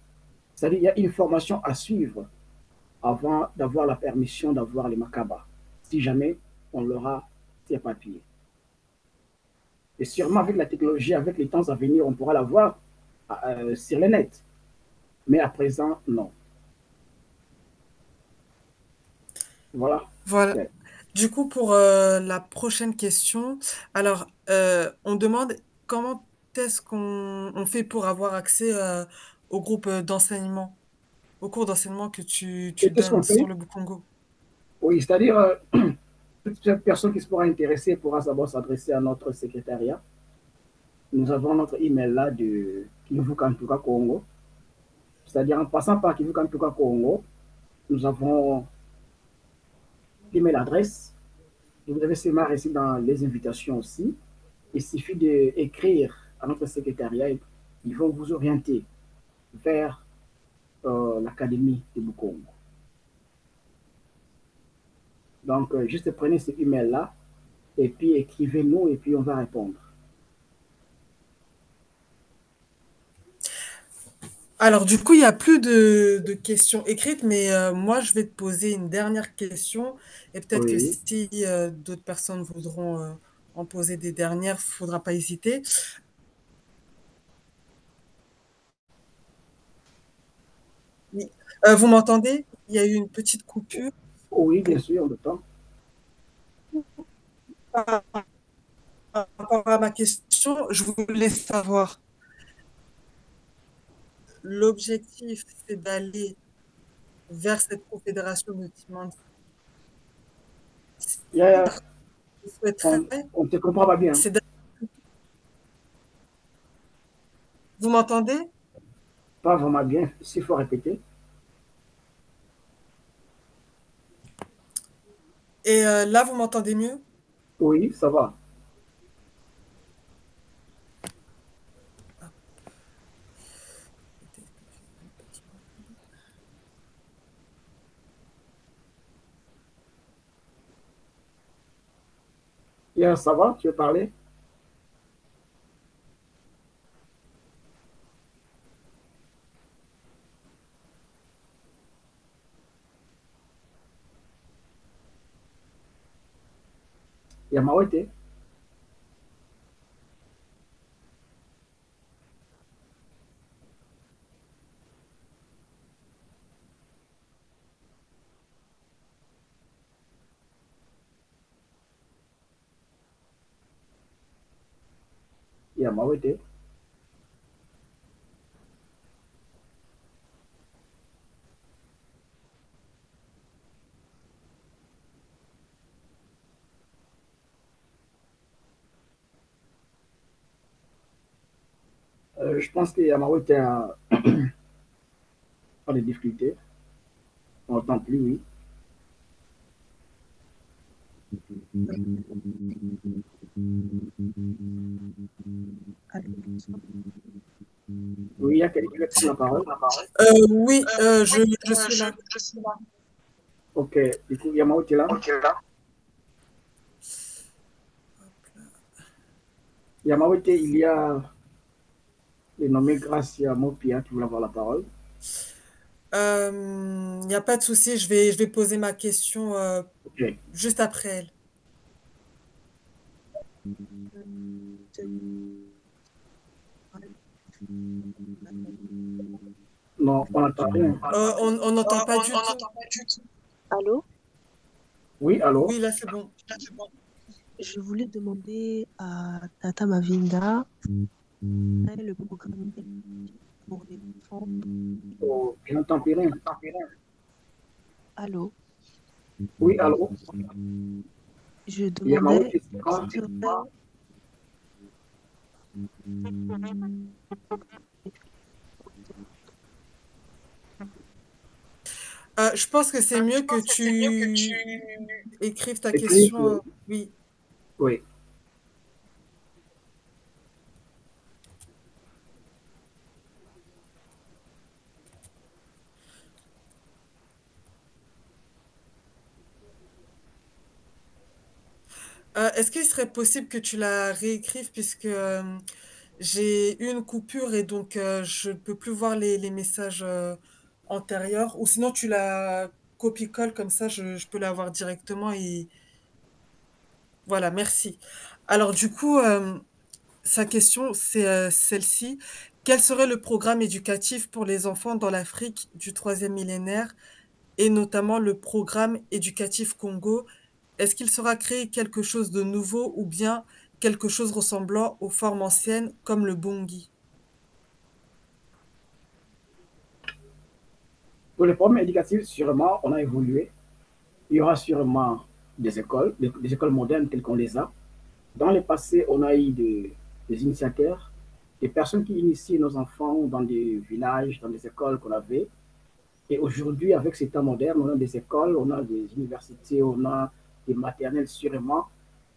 C'est-à-dire qu'il y a une formation à suivre avant d'avoir la permission d'avoir les makabas, si jamais on l'aura ces papiers. Et sûrement avec la technologie, avec les temps à venir, on pourra l'avoir sur le net. Mais à présent, non. Voilà. Voilà. Ouais. Du coup, pour la prochaine question, alors, on demande comment est-ce qu'on fait pour avoir accès au groupe d'enseignement, au cours d'enseignement que tu Et qu'est-ce qu'on donnes sur fait? le Bukongo. Oui, c'est-à-dire, toute personne qui se pourra intéresser pourra d'abord s'adresser à notre secrétariat. Nous avons notre email là de Kivu Kantuka Congo. C'est-à-dire, en passant par Kivu Kantuka Congo, nous avons l'email adresse. Et vous avez seulement reçu dans les invitations aussi. Il suffit d'écrire à notre secrétariat et ils vont vous orienter vers l'Académie de Bukongo. Donc, juste prenez ce email-là et puis écrivez-nous et puis on va répondre. Alors, du coup, il n'y a plus de questions écrites, mais moi, je vais te poser une dernière question. Et peut-être que Oui. si d'autres personnes voudront en poser des dernières, il ne faudra pas hésiter. Oui. Vous m'entendez? Il y a eu une petite coupure. Oui, bien sûr, le temps. Par rapport à ma question, je voulais savoir, l'objectif, c'est d'aller vers cette confédération multimandataire. Il y a- Je souhaiterais, on ne te comprend pas bien. c'est vous m'entendez? Pas vraiment bien, s'il faut répéter. Et là, vous m'entendez mieux? Oui, ça va. Ça va, tu veux parler? Yamawete? Yamawete? Je pense que Yamawete a des difficultés. On n'entend plus, oui. Allô, Oui, il y a quelqu'un qui veut prendre la parole. Oui, je suis là. Ok, du coup, Yamao, tu es là? Yamao, il y a le nommé Gracia Mopia qui voulait avoir la parole. Il n'y a pas de souci, je vais poser ma question Ok. juste après elle. Non, on n'entend rien. On n'entend pas du tout. Allô? Oui, allô? Oui, là c'est bon. Je voulais demander à Tata Mavinga quel est le programme pour les enfants. Oh, je n'entends plus rien. Allô? Oui, allô? Je Yamao, demandais tu es quel là? serait Je pense que c'est mieux que tu écrives ta Écris, question. oui. Oui. Oui. Est-ce qu'il serait possible que tu la réécrives puisque j'ai eu une coupure et donc je ne peux plus voir les messages antérieurs. Ou sinon tu la copies-colles comme ça, je peux la voir directement et voilà, merci. Alors du coup, sa question, c'est celle-ci. Quel serait le programme éducatif pour les enfants dans l'Afrique du troisième millénaire et notamment le programme éducatif Congo? Est-ce qu'il sera créé quelque chose de nouveau ou bien quelque chose ressemblant aux formes anciennes comme le bongi? Pour les programmes éducatifs, sûrement, on a évolué. Il y aura sûrement des écoles modernes telles qu'on les a. Dans le passé, on a eu des initiateurs, des personnes qui initiaient nos enfants dans des villages, dans des écoles qu'on avait. Et aujourd'hui, avec ces temps modernes, on a des écoles, on a des universités, on a des maternelles sûrement.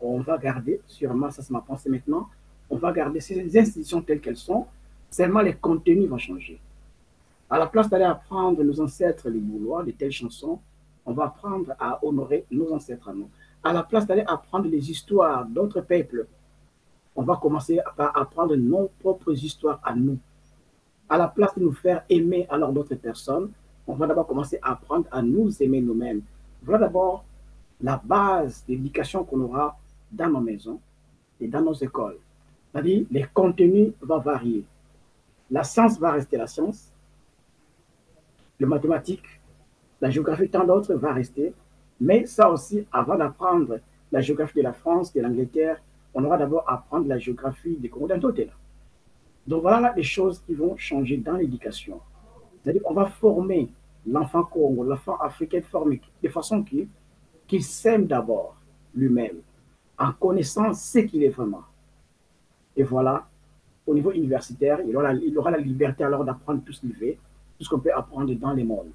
On va garder, sûrement, ça c'est ma pensée maintenant, on va garder ces institutions telles qu'elles sont, seulement les contenus vont changer. À la place d'aller apprendre nos ancêtres les Gaulois, de telles chansons, on va apprendre à honorer nos ancêtres à nous. À la place d'aller apprendre les histoires d'autres peuples, on va commencer par apprendre nos propres histoires à nous. À la place de nous faire aimer alors d'autres personnes, on va d'abord commencer à apprendre à nous aimer nous-mêmes. Voilà d'abord la base d'éducation qu'on aura dans nos maisons et dans nos écoles. C'est-à-dire, les contenus vont varier. La science va rester la science, les mathématiques, la géographie, tant d'autres va rester. Mais ça aussi, avant d'apprendre la géographie de la France, de l'Angleterre, on aura d'abord à apprendre la géographie des Congo d'un côté. Donc voilà les choses qui vont changer dans l'éducation. C'est-à-dire qu'on va former l'enfant Congo, l'enfant africain formé de façon qu'il s'aime d'abord lui-même, en connaissant ce qu'il est vraiment. Et voilà, au niveau universitaire, il aura la liberté alors d'apprendre tout ce qu'il veut, tout ce qu'on peut apprendre dans les mondes.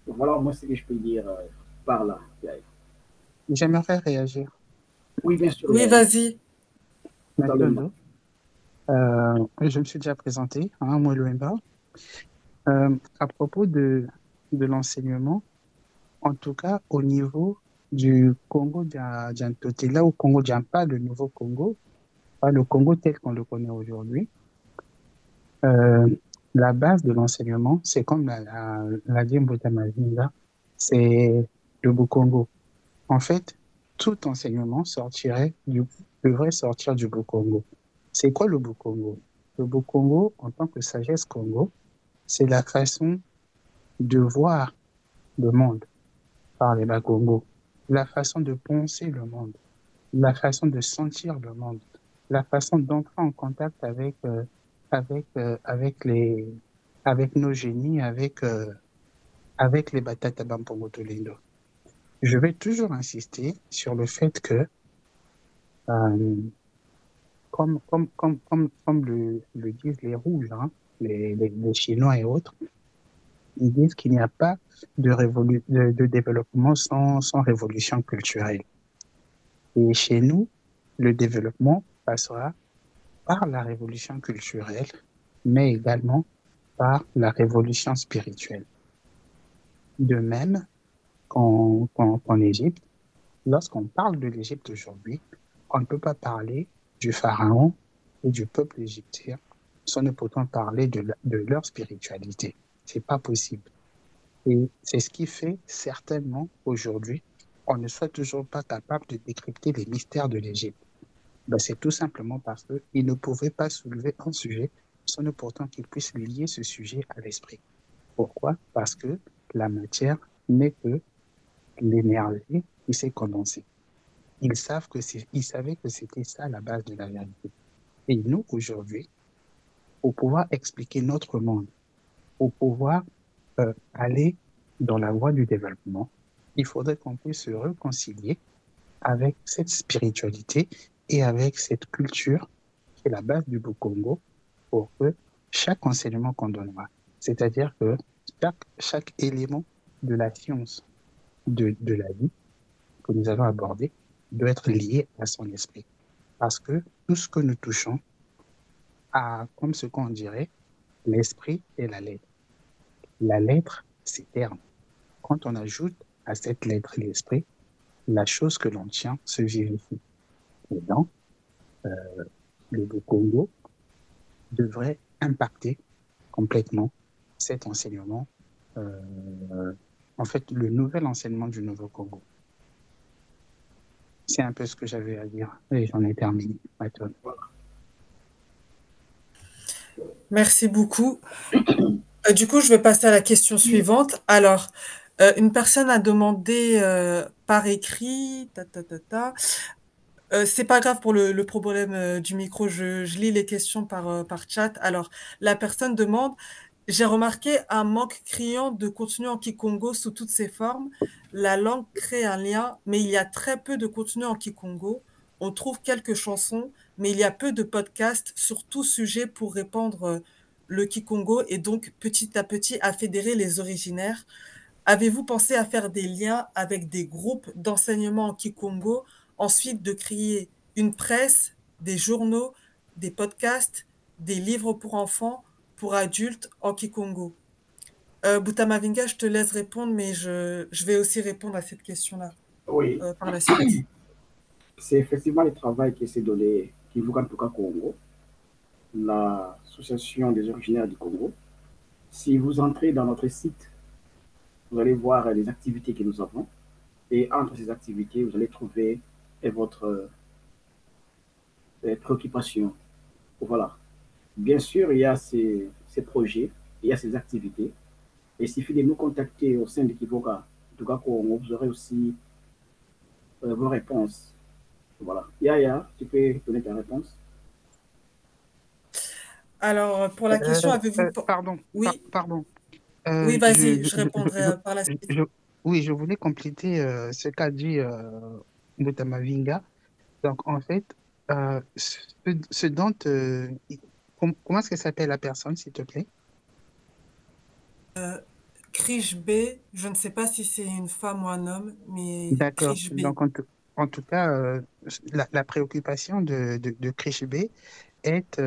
Donc voilà, moi, ce que je peux dire par là. J'aimerais réagir. Oui, bien sûr, Oui, Yael, vas-y. Merci, totalement. Odo. Je me suis déjà présenté, hein, moi, Loemba. À propos de l'enseignement, en tout cas au niveau du Congo d'Antoté, là au Congo d'An, pas le nouveau Congo, pas le Congo tel qu'on le connaît aujourd'hui, euh, la base de l'enseignement, c'est comme l'a dit Mbota Mavinga, c'est le Bukongo. En fait, tout enseignement devrait sortir du Bukongo. C'est quoi le Bukongo? Le Bukongo, en tant que sagesse Congo, c'est la façon de voir le monde par les Bakongo, la façon de penser le monde, la façon de sentir le monde, la façon d'entrer en contact avec avec nos génies, avec les Batata Bampongo Tolindo. Je vais toujours insister sur le fait que, euh, comme le disent les rouges, hein, les Chinois et autres, Ils disent qu'il n'y a pas de développement sans révolution culturelle. Et chez nous, le développement passera par la révolution culturelle, mais également par la révolution spirituelle. De même qu'en Égypte, lorsqu'on parle de l'Égypte aujourd'hui, on ne peut pas parler du pharaon et du peuple égyptien sans ne pourtant parler de leur spiritualité. C'est pas possible. Et c'est ce qui fait certainement aujourd'hui, on ne soit toujours pas capable de décrypter les mystères de l'Égypte. Ben, c'est tout simplement parce qu'ils ne pouvaient pas soulever un sujet sans ne pourtant qu'ils puissent lier ce sujet à l'esprit. Pourquoi? Parce que la matière n'est que l'énergie qui s'est condensée. Ils savaient que c'était ça la base de la vérité. Et nous, aujourd'hui, pour pouvoir expliquer notre monde, pour pouvoir aller dans la voie du développement, il faudrait qu'on puisse se réconcilier avec cette spiritualité et avec cette culture qui est la base du Congo pour que chaque enseignement qu'on donnera, c'est-à-dire que chaque élément de la science de la vie que nous allons aborder doit être lié à son esprit. Parce que tout ce que nous touchons a, comme ce qu'on dirait, l'esprit et la lettre. La lettre, c'est terme. Quand on ajoute à cette lettre l'esprit, la chose que l'on tient se vérifie. Et donc, le Congo devrait impacter complètement cet enseignement, en fait, le nouvel enseignement du Nouveau Congo. C'est un peu ce que j'avais à dire et j'en ai terminé. Maintenant. Merci beaucoup. Du coup, je vais passer à la question suivante. Alors, une personne a demandé par écrit, c'est pas grave pour le problème du micro, je lis les questions par chat. Alors, la personne demande, j'ai remarqué un manque criant de contenu en Kikongo sous toutes ses formes. La langue crée un lien, mais il y a très peu de contenu en Kikongo. On trouve quelques chansons, mais il y a peu de podcasts sur tout sujet pour répandre le Kikongo et donc petit à petit à fédérer les originaires. Avez-vous pensé à faire des liens avec des groupes d'enseignement en Kikongo, ensuite de créer une presse, des journaux, des podcasts, des livres pour enfants, pour adultes en Kikongo? Boutamavinga, je te laisse répondre, mais je vais aussi répondre à cette question-là Oui, par la suite. c'est effectivement le travail qui s'est donné, qui vous en tout cas Congo, l'association des originaires du Congo. Si vous entrez dans notre site, vous allez voir les activités que nous avons. Et entre ces activités, vous allez trouver votre préoccupation. Voilà. Bien sûr, il y a ces projets, il y a ces activités. Et il suffit de nous contacter au sein de Kivoka. En tout cas, vous aurez aussi vos réponses. Voilà. Yaya, tu peux donner ta réponse? Alors, pour la question, avez-vous... Pardon, Oui, pardon. oui, vas-y, je répondrai par la suite. Oui, je voulais compléter ce qu'a dit Mutamavinga. Donc, en fait, ce dont... comment est-ce que s'appelle la personne, s'il te plaît? Krish B, je ne sais pas si c'est une femme ou un homme, mais D'accord. Krish B. Donc, en tout cas, la préoccupation de Krish B est,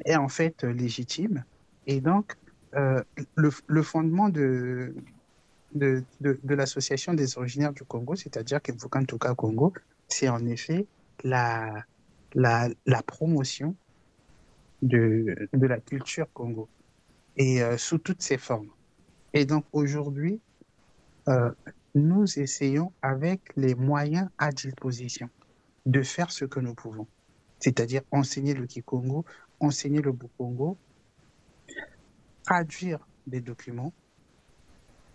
est en fait légitime. Et donc, le fondement de l'association des originaires du Congo, c'est-à-dire Kevukantuka Congo, c'est en effet la, la promotion de la culture Congo et sous toutes ses formes. Et donc aujourd'hui, euh, nous essayons avec les moyens à disposition de faire ce que nous pouvons, c'est-à-dire enseigner le Kikongo, enseigner le Bukongo, traduire des documents.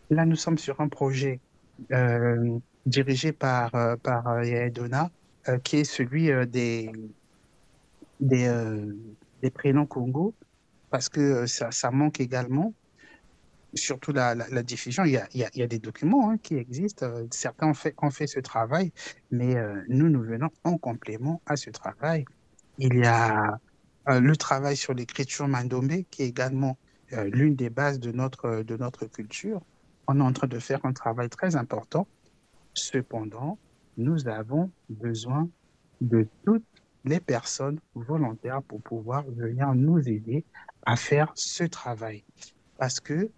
Là, nous sommes sur un projet dirigé par Yaya Dona, qui est celui des, euh, des prénoms Congo, parce que ça manque également, surtout la diffusion. Il y a des documents qui existent. Certains ont fait ce travail, mais nous venons en complément à ce travail. Il y a le travail sur l'écriture mandomé, qui est également l'une des bases de notre culture. On est en train de faire un travail très important. Cependant, nous avons besoin de toutes les personnes volontaires pour pouvoir venir nous aider à faire ce travail. Parce que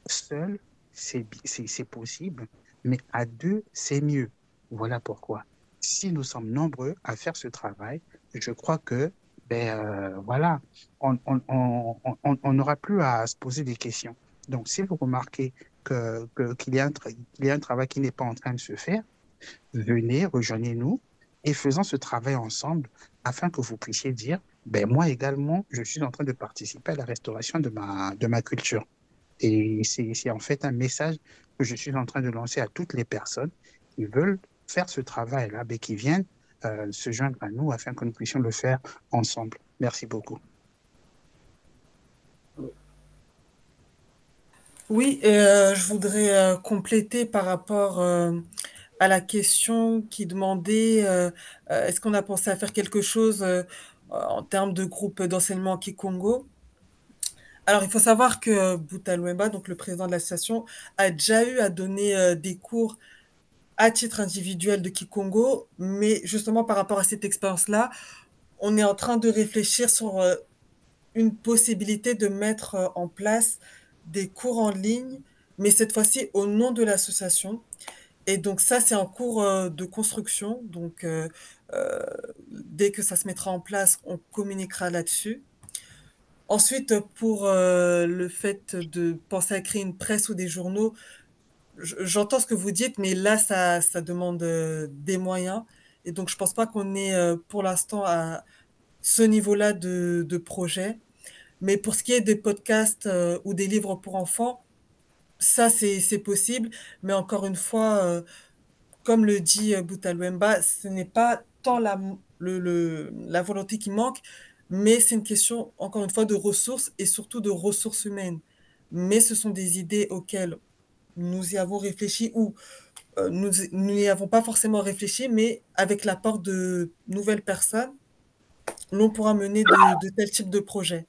seul, c'est possible, mais à deux, c'est mieux. Voilà pourquoi. Si nous sommes nombreux à faire ce travail, je crois que, voilà, on n'aura plus à se poser des questions. Donc, si vous remarquez qu'il y a qu'il y a un travail qui n'est pas en train de se faire, venez, rejoignez-nous et faisons ce travail ensemble afin que vous puissiez dire, moi également, je suis en train de participer à la restauration de ma culture. Et c'est en fait un message que je suis en train de lancer à toutes les personnes qui veulent faire ce travail-là, mais qui viennent se joindre à nous afin que nous puissions le faire ensemble. Merci beaucoup. Oui, je voudrais compléter par rapport à la question qui demandait est-ce qu'on a pensé à faire quelque chose en termes de groupe d'enseignement Kikongo? Alors, il faut savoir que Bouta Louemba, donc le président de l'association, a déjà eu à donner des cours à titre individuel de Kikongo, mais justement par rapport à cette expérience-là, on est en train de réfléchir sur une possibilité de mettre en place des cours en ligne, mais cette fois-ci au nom de l'association. Et donc ça, c'est en cours de construction. Donc dès que ça se mettra en place, on communiquera là-dessus. Ensuite, pour le fait de penser à créer une presse ou des journaux, j'entends ce que vous dites, mais là, ça demande des moyens. Et donc, je pense pas qu'on est pour l'instant à ce niveau-là de projet. Mais pour ce qui est des podcasts ou des livres pour enfants, ça, c'est possible. Mais encore une fois, comme le dit Boutalouemba, ce n'est pas tant la volonté qui manque, mais c'est une question, encore une fois, de ressources et surtout de ressources humaines. Mais ce sont des idées auxquelles nous y avons réfléchi ou nous n'y avons pas forcément réfléchi, mais avec l'apport de nouvelles personnes, l'on pourra mener de tels types de projets.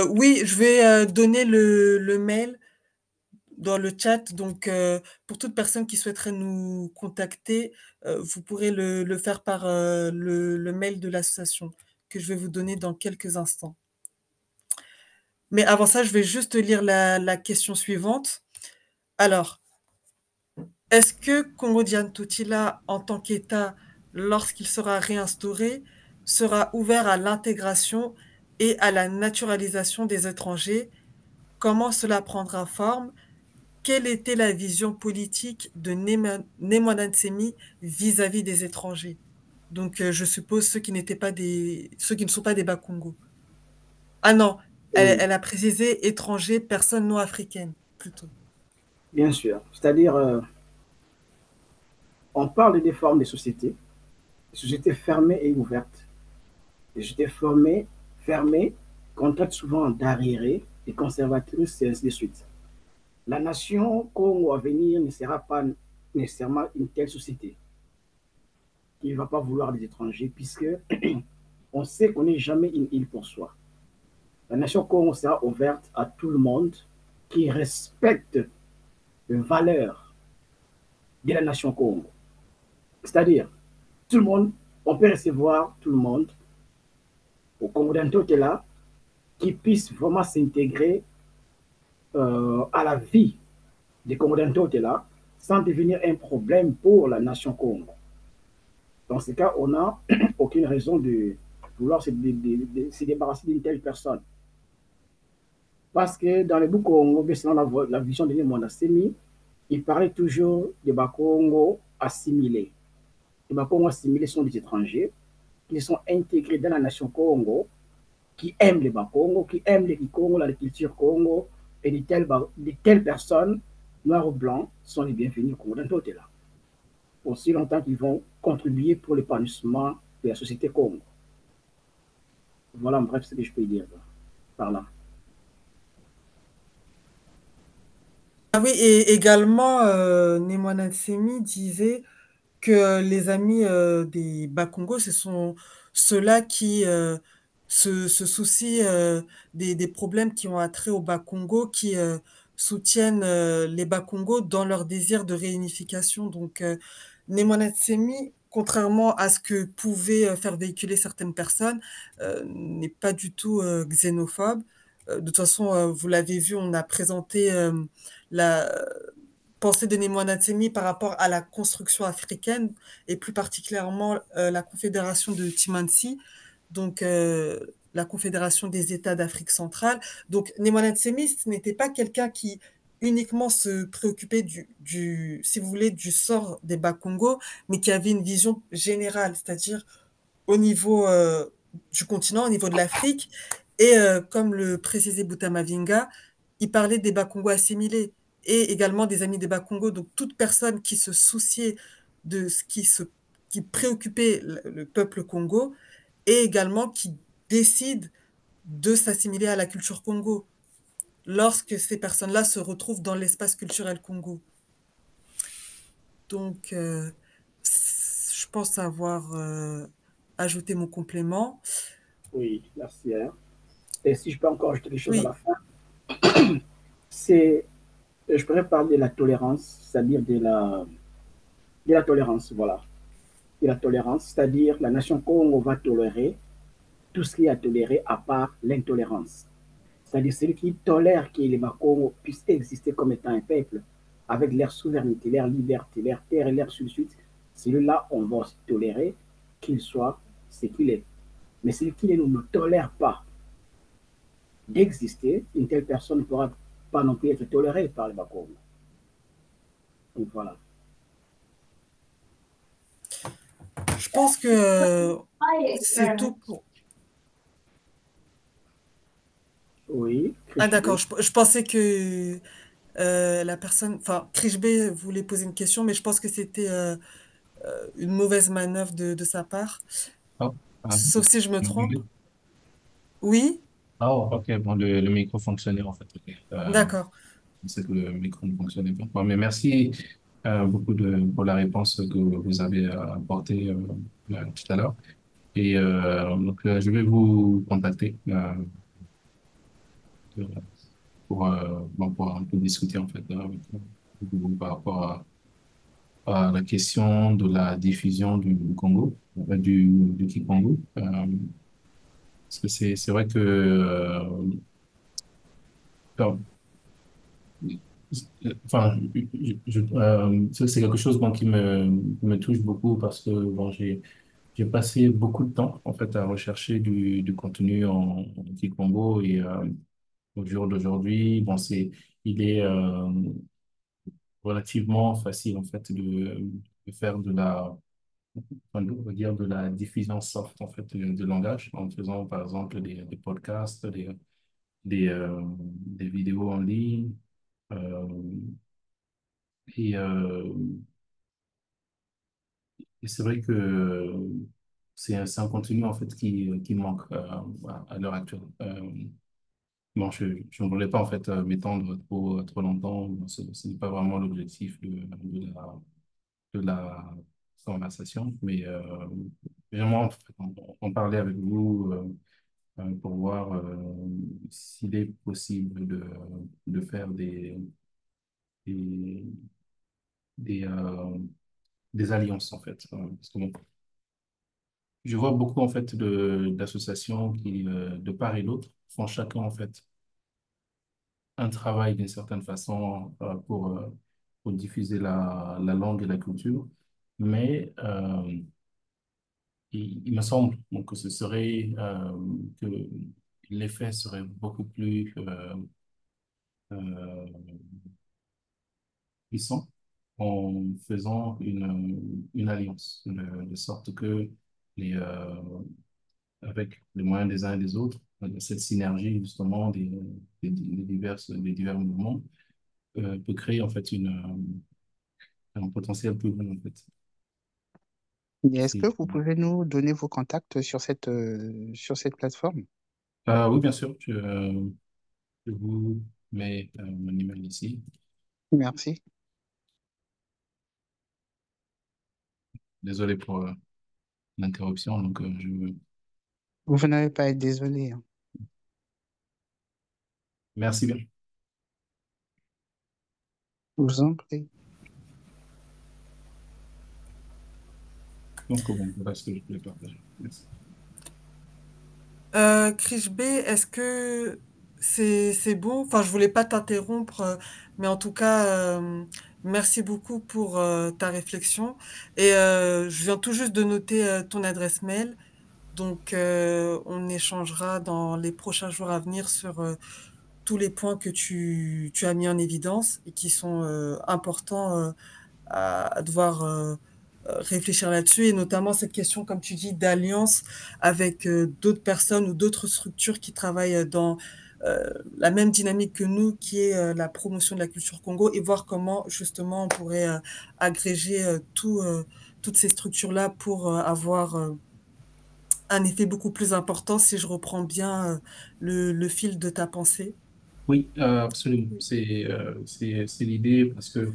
Oui, je vais donner le mail dans le chat. Donc, pour toute personne qui souhaiterait nous contacter, vous pourrez le faire par le mail de l'association que je vais vous donner dans quelques instants. Mais avant ça, je vais juste lire la question suivante. Alors, est-ce que Congo Totila, en tant qu'État, lorsqu'il sera réinstauré, sera ouvert à l'intégration et à la naturalisation des étrangers? Comment cela prendra forme? Quelle était la vision politique de Nemoana Nsemi vis-à-vis des étrangers? Donc, je suppose ceux qui ne sont pas des Bakongo. Ah non, Oui, elle a précisé étrangers, personnes non africaines, plutôt. bien sûr. C'est-à-dire, on parle des formes des sociétés fermées et ouvertes. Les sociétés fermées, qu'on traite souvent d'arriérés, et conservatrices, et ainsi de suite. La nation Congo à venir ne sera pas nécessairement une telle société qui ne va pas vouloir des étrangers, puisque on sait qu'on n'est jamais une île pour soi. La nation Congo sera ouverte à tout le monde qui respecte les valeurs de la nation Congo. C'est-à-dire, tout le monde, on peut recevoir tout le monde au Congo d'Antotela qui puisse vraiment s'intégrer à la vie des Congo d'Antotela sans devenir un problème pour la nation Congo. Dans ce cas, on n'a aucune raison de vouloir se débarrasser d'une telle personne. Parce que dans le Congo, selon la vision de Nemwanda Semi, il parlait toujours des Bakongo assimilés. Les Bakongo assimilés sont des étrangers qui sont intégrés dans la nation Congo, qui aiment les Bakongo, qui aiment les Congo, la culture Congo, et de telles personnes, noirs ou blancs, sont les bienvenus au Congo dans là. Aussi longtemps qu'ils vont contribuer pour l'épanouissement de la société Congo. Voilà en bref ce que je peux dire par là. Ah oui, et également, Nemoana Nsemi disait que les amis des Bakongo, ce sont ceux-là qui se soucient des problèmes qui ont attrait au Bas-Congo, qui soutiennent les Bas-Congo dans leur désir de réunification. Donc, Nemonatsemi, contrairement à ce que pouvaient faire véhiculer certaines personnes, n'est pas du tout xénophobe. De toute façon, vous l'avez vu, on a présenté la pensée de Nemonatsemi par rapport à la construction africaine et plus particulièrement la confédération de Timansi, donc la confédération des États d'Afrique centrale. Donc Nemonatsemi, ce n'était pas quelqu'un qui uniquement se préoccupait si vous voulez, du sort des Bas-Congo, mais qui avait une vision générale, c'est-à-dire au niveau du continent, au niveau de l'Afrique. Et comme le précisait Boutamavinga, il parlait des Bas-Congo assimilés et également des amis des Bas-Congo. Donc toute personne qui se souciait de ce qui préoccupait le peuple Congo et également qui décide de s'assimiler à la culture Congo lorsque ces personnes-là se retrouvent dans l'espace culturel Congo. Donc, je pense avoir ajouté mon complément. Oui, merci. Hein. Et si je peux encore ajouter quelque chose à la Oui, fin, c'est, je pourrais parler de la tolérance, c'est-à-dire de la tolérance, voilà. De la tolérance, c'est-à-dire la nation Congo va tolérer tout ce qui est à tolérer à part l'intolérance. C'est-à-dire celui qui tolère que les Bakongo puissent exister comme étant un peuple, avec leur souveraineté, leur liberté, leur terre et leur suite, celui-là, on va tolérer qu'il soit ce qu'il est. Mais celui qui ne nous tolère pas d'exister, une telle personne ne pourra pas non plus être tolérée par les Bakongo. Donc voilà. je pense que c'est tout pour... Oui, Ah Krish B. d'accord, je pensais que la personne... Enfin, Krish voulait poser une question, mais je pense que c'était une mauvaise manœuvre de sa part. Oh, ah, Sauf si je me trompe. Oui, oh, ok, bon, le micro fonctionnait en fait. Ok. d'accord. Je sais que le micro ne fonctionnait pas. Bon, mais merci beaucoup pour la réponse que vous avez apportée tout à l'heure. Et donc, je vais vous contacter euh, pour un peu discuter en fait avec vous par rapport à la question de la diffusion du Congo, du Kikongo. Parce que c'est vrai que enfin, enfin, ça, c'est quelque chose bon, qui me touche beaucoup parce que bon, j'ai passé beaucoup de temps en fait à rechercher du contenu en Kikongo et au jour d'aujourd'hui, bon, il est relativement facile en fait de faire enfin, on va dire de la diffusion soft en fait de langage en faisant par exemple des podcasts, des vidéos en ligne. Euh, et, euh, et c'est vrai que c'est un contenu en fait qui manque à l'heure actuelle. Bon, je ne voulais pas en fait m'étendre trop longtemps. Bon, ce n'est pas vraiment l'objectif de la conversation, mais vraiment en fait, en parler avec vous pour voir s'il est possible de faire des, des, euh, des alliances en fait. Parce que bon, je vois beaucoup en fait d'associations qui, de part et d'autre, font chacun en fait un travail d'une certaine façon pour diffuser la langue et la culture. Mais il me semble donc, que ce serait que l'effet serait beaucoup plus euh, puissant en faisant une alliance, de sorte que les, avec les moyens des uns et des autres, cette synergie justement des divers mouvements peut créer en fait un potentiel plus grand en fait. Et est-ce que Si- vous pouvez nous donner vos contacts sur cette plateforme? Oui, bien sûr, je vous mets mon email ici. Merci. Désolé pour l'interruption, donc Vous n'avez pas à être désolé, hein. Merci bien. Je vous en prie. Donc, bon, voilà ce que je voulais partager. Merci. Krish B, est-ce que c'est bon? Enfin, je voulais pas t'interrompre, mais en tout cas, merci beaucoup pour ta réflexion. Et je viens tout juste de noter ton adresse mail, donc on échangera dans les prochains jours à venir sur tous les points que tu as mis en évidence et qui sont importants à devoir réfléchir là-dessus, et notamment cette question, comme tu dis, d'alliance avec d'autres personnes ou d'autres structures qui travaillent dans la même dynamique que nous, qui est la promotion de la culture Congo, et voir comment justement on pourrait agréger toutes ces structures-là pour avoir un effet beaucoup plus important, si je reprends bien le fil de ta pensée. Oui, absolument. C'est l'idée parce que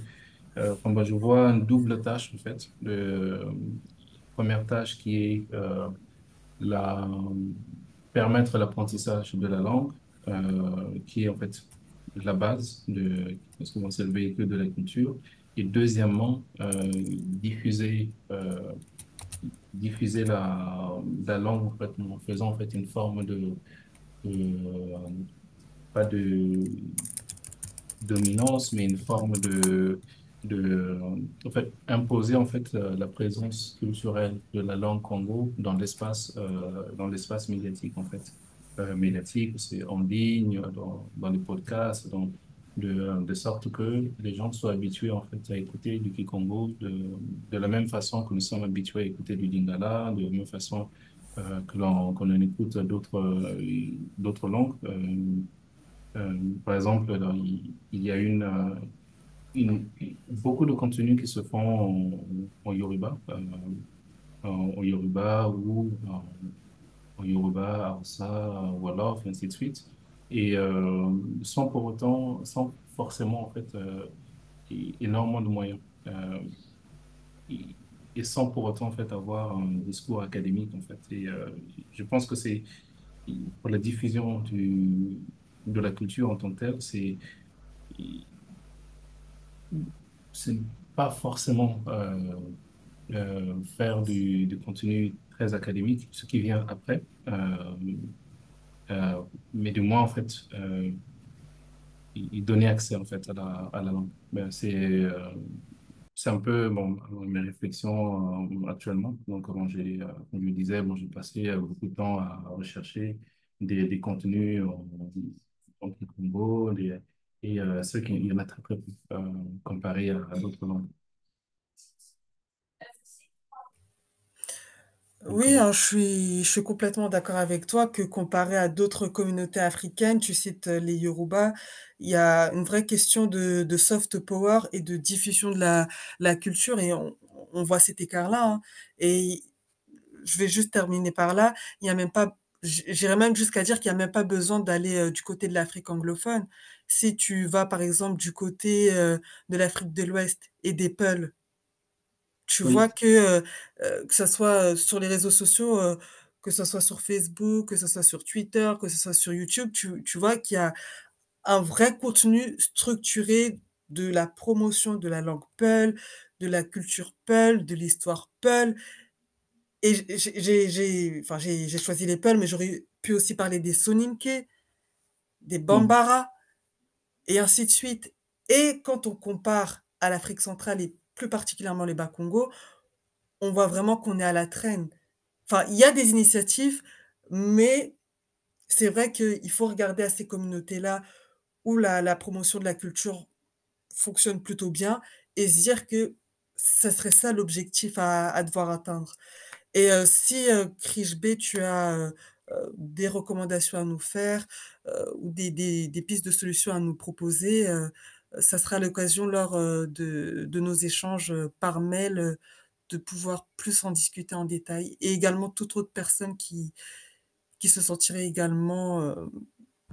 enfin, moi, je vois une double tâche en fait. Première tâche qui est la, permettre l'apprentissage de la langue, qui est en fait la base parce que bon, c'est le véhicule de la culture. Et deuxièmement, diffuser la langue en fait, en faisant en fait une forme de pas de dominance, mais une forme de, en fait, imposer en fait la présence culturelle de la langue Congo dans l'espace médiatique en fait. Médiatique, c'est en ligne, dans les podcasts, de sorte que les gens soient habitués en fait à écouter du Kikongo de la même façon que nous sommes habitués à écouter du Lingala, de la même façon qu'on en écoute d'autres langues. Par exemple, il y a beaucoup de contenus qui se font en Yoruba, en Yoruba ou en Yoruba, Hausa, Wolof, ainsi de suite. Et sans pour autant, sans forcément, en fait, énormément de moyens. Et, et sans pour autant, en fait, avoir un discours académique, en fait. Et je pense que c'est, pour la diffusion de la culture en tant que telle, c'est pas forcément faire du contenu très académique, ce qui vient après, mais du moins en fait y donner accès en fait à la langue. Ben, c'est un peu bon, mes réflexions actuellement. Donc, comme je le disais, bon, j'ai passé beaucoup de temps à rechercher des contenus en Congo, et ceux qui, il y en a très très peu comparé à d'autres langues. Donc, Oui, hein, je suis complètement d'accord avec toi que comparé à d'autres communautés africaines, tu cites les Yoruba, il y a une vraie question de soft power et de diffusion de la culture, et on voit cet écart-là, hein. Et je vais juste terminer par là, il y a même pas, j'irais même jusqu'à dire qu'il y a même pas besoin d'aller du côté de l'Afrique anglophone. Si tu vas par exemple du côté de l'Afrique de l'Ouest et des Peuls, tu vois oui, que ça soit, sur les réseaux sociaux, que ça soit sur Facebook, que ça soit sur Twitter, que ce soit sur YouTube, tu vois qu'il y a un vrai contenu structuré de la promotion de la langue Peul, de la culture Peul, de l'histoire Peul, et j'ai choisi les Peuls, mais j'aurais pu aussi parler des Soninké, des oui, Bambara, et ainsi de suite. Et quand on compare à l'Afrique centrale et plus particulièrement les Bas-Congo, on voit vraiment qu'on est à la traîne. Enfin, il y a des initiatives, mais c'est vrai qu'il faut regarder à ces communautés-là où la promotion de la culture fonctionne plutôt bien, et se dire que ça serait ça l'objectif à devoir atteindre. Et si, Krish B, tu as des recommandations à nous faire, ou des pistes de solutions à nous proposer, ça sera l'occasion lors de nos échanges par mail, de pouvoir plus en discuter en détail, et également toute autre personne qui se sentirait également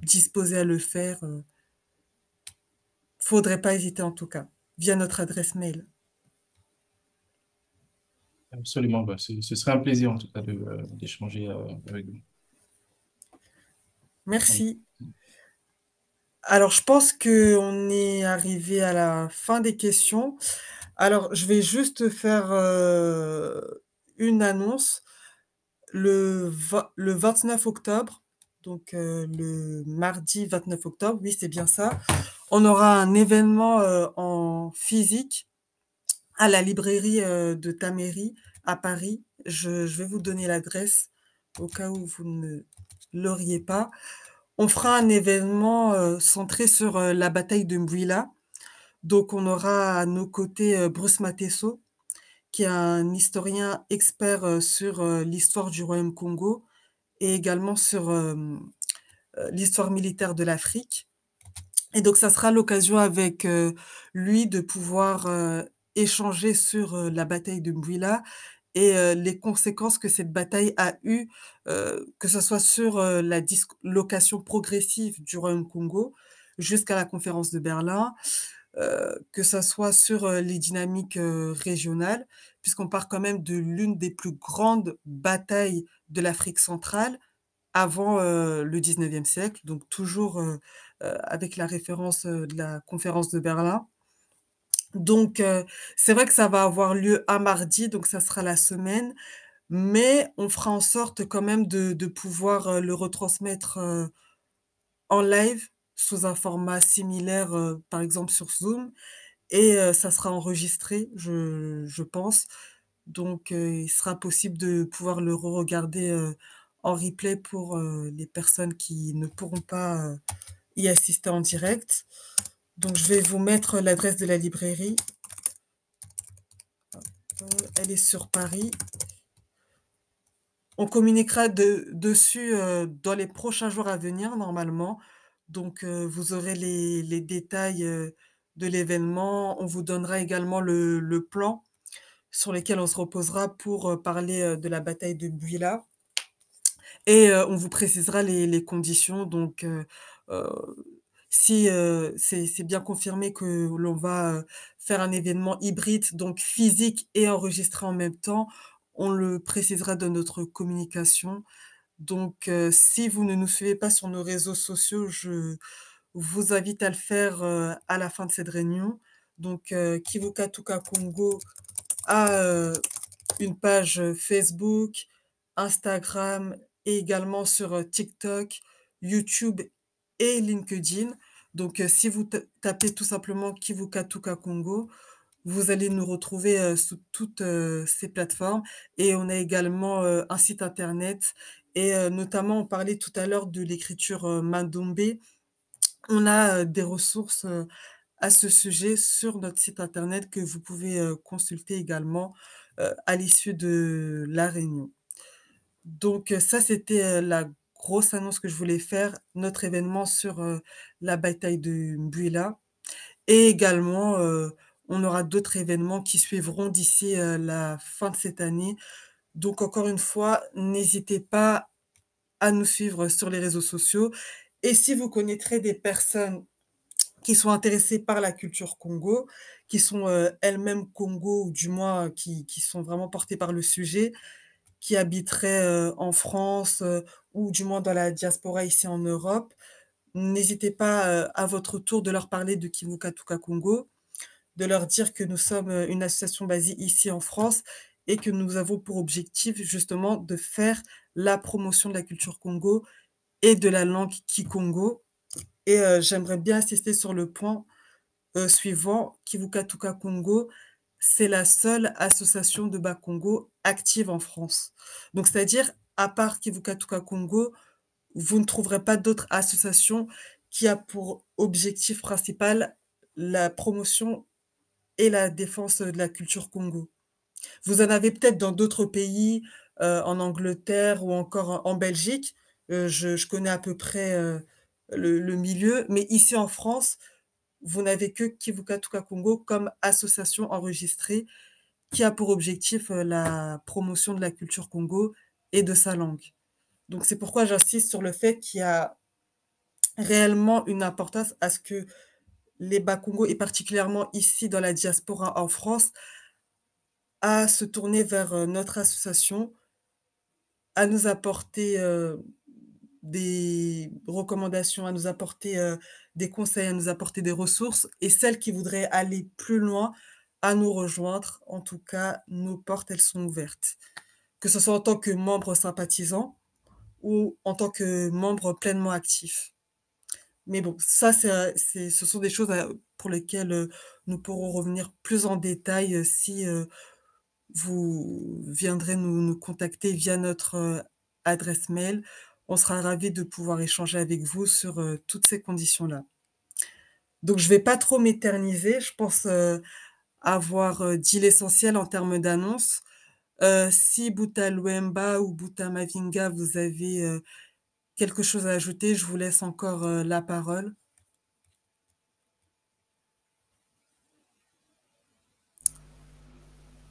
disposée à le faire. Faudrait pas hésiter en tout cas, via notre adresse mail. absolument. Bah, ce serait un plaisir en tout cas d'échanger avec vous. Merci. Alors, je pense qu'on est arrivé à la fin des questions. Alors, je vais juste faire, une annonce. Le 29 octobre, donc le mardi 29 octobre, oui, c'est bien ça, on aura un événement, en physique à la librairie, de ta mairie à Paris. Je vais vous donner l'adresse au cas où vous ne l'auriez pas. On fera un événement, centré sur, la bataille de Mbwila. Donc on aura à nos côtés, Bruce Mateso, qui est un historien expert, sur, l'histoire du royaume Congo et également sur, l'histoire militaire de l'Afrique. Et donc ça sera l'occasion avec, lui de pouvoir, échanger sur, la bataille de Mbwila et les conséquences que cette bataille a eues, que ce soit sur, la dislocation progressive du royaume Congo jusqu'à la conférence de Berlin, que ça soit sur, les dynamiques, régionales, puisqu'on part quand même de l'une des plus grandes batailles de l'Afrique centrale avant, le 19e siècle, donc toujours, avec la référence, de la conférence de Berlin. Donc c'est vrai que ça va avoir lieu un mardi, donc ça sera la semaine, mais on fera en sorte quand même de pouvoir, le retransmettre, en live sous un format similaire, par exemple sur Zoom et ça sera enregistré, je pense. Donc il sera possible de pouvoir le re-regarder, en replay pour, les personnes qui ne pourront pas, y assister en direct. Donc je vais vous mettre l'adresse de la librairie. Elle est sur Paris. On communiquera dessus, dans les prochains jours à venir normalement. Donc vous aurez les détails, de l'événement. On vous donnera également le plan sur lesquels on se reposera pour, parler, de la bataille de Bouila et on vous précisera les conditions donc heu, si, c'est bien confirmé que l'on va, faire un événement hybride, donc physique et enregistré en même temps, on le précisera dans notre communication. Donc si vous ne nous suivez pas sur nos réseaux sociaux, je vous invite à le faire, à la fin de cette réunion. Donc Kivuka Tuka Congo a, une page, Facebook, Instagram et également sur, TikTok, YouTube et LinkedIn. Donc si vous tapez tout simplement Kivukatuka Congo, vous allez nous retrouver, sous toutes, ces plateformes et on a également, un site internet et notamment on parlait tout à l'heure de l'écriture, Mandombe. On a, des ressources, à ce sujet sur notre site internet que vous pouvez, consulter également, à l'issue de la réunion. Donc, ça c'était, la grosse annonce que je voulais faire, notre événement sur, la bataille de Mbouila et également, on aura d'autres événements qui suivront d'ici, la fin de cette année. Donc encore une fois, n'hésitez pas à nous suivre sur les réseaux sociaux et si vous connaîtrez des personnes qui sont intéressées par la culture Congo, qui sont, elles-mêmes Congo ou du moins qui sont vraiment portées par le sujet, qui habiteraient, en France, ou du moins dans la diaspora ici en Europe. N'hésitez pas, à votre tour de leur parler de Kivukatuka Congo, de leur dire que nous sommes, une association basée ici en France et que nous avons pour objectif justement de faire la promotion de la culture Congo et de la langue Kikongo et j'aimerais bien insister sur le point suivant, Kivukatuka Congo, c'est la seule association de Bas-Congo active en France. Donc c'est-à-dire, à part Kivukatuka Congo, vous ne trouverez pas d'autres associations qui a pour objectif principal la promotion et la défense, de la culture Congo. Vous en avez peut-être dans d'autres pays, en Angleterre ou encore en Belgique, je connais à peu près, le milieu, mais ici en France, vous n'avez que Kivukatuka Congo comme association enregistrée qui a pour objectif, la promotion de la culture Congo et de sa langue. Donc c'est pourquoi j'insiste sur le fait qu'il y a réellement une importance à ce que les Bas-Congo et particulièrement ici dans la diaspora en France, à se tourner vers, notre association, à nous apporter, des recommandations, à nous apporter, des conseils, à nous apporter des ressources et celles qui voudraient aller plus loin, à nous rejoindre. En tout cas, nos portes, elles sont ouvertes. Que ce soit en tant que membre sympathisant ou en tant que membre pleinement actif. Mais bon, ça, ce sont des choses, pour lesquelles, nous pourrons revenir plus en détail, si, vous viendrez nous contacter via notre, adresse mail. On sera ravis de pouvoir échanger avec vous sur, toutes ces conditions-là. Donc je vais pas trop m'éterniser, je pense, avoir, dit l'essentiel en termes d'annonce. Si Bouta Luemba ou Bouta Mavinga, vous avez, quelque chose à ajouter, je vous laisse encore, la parole.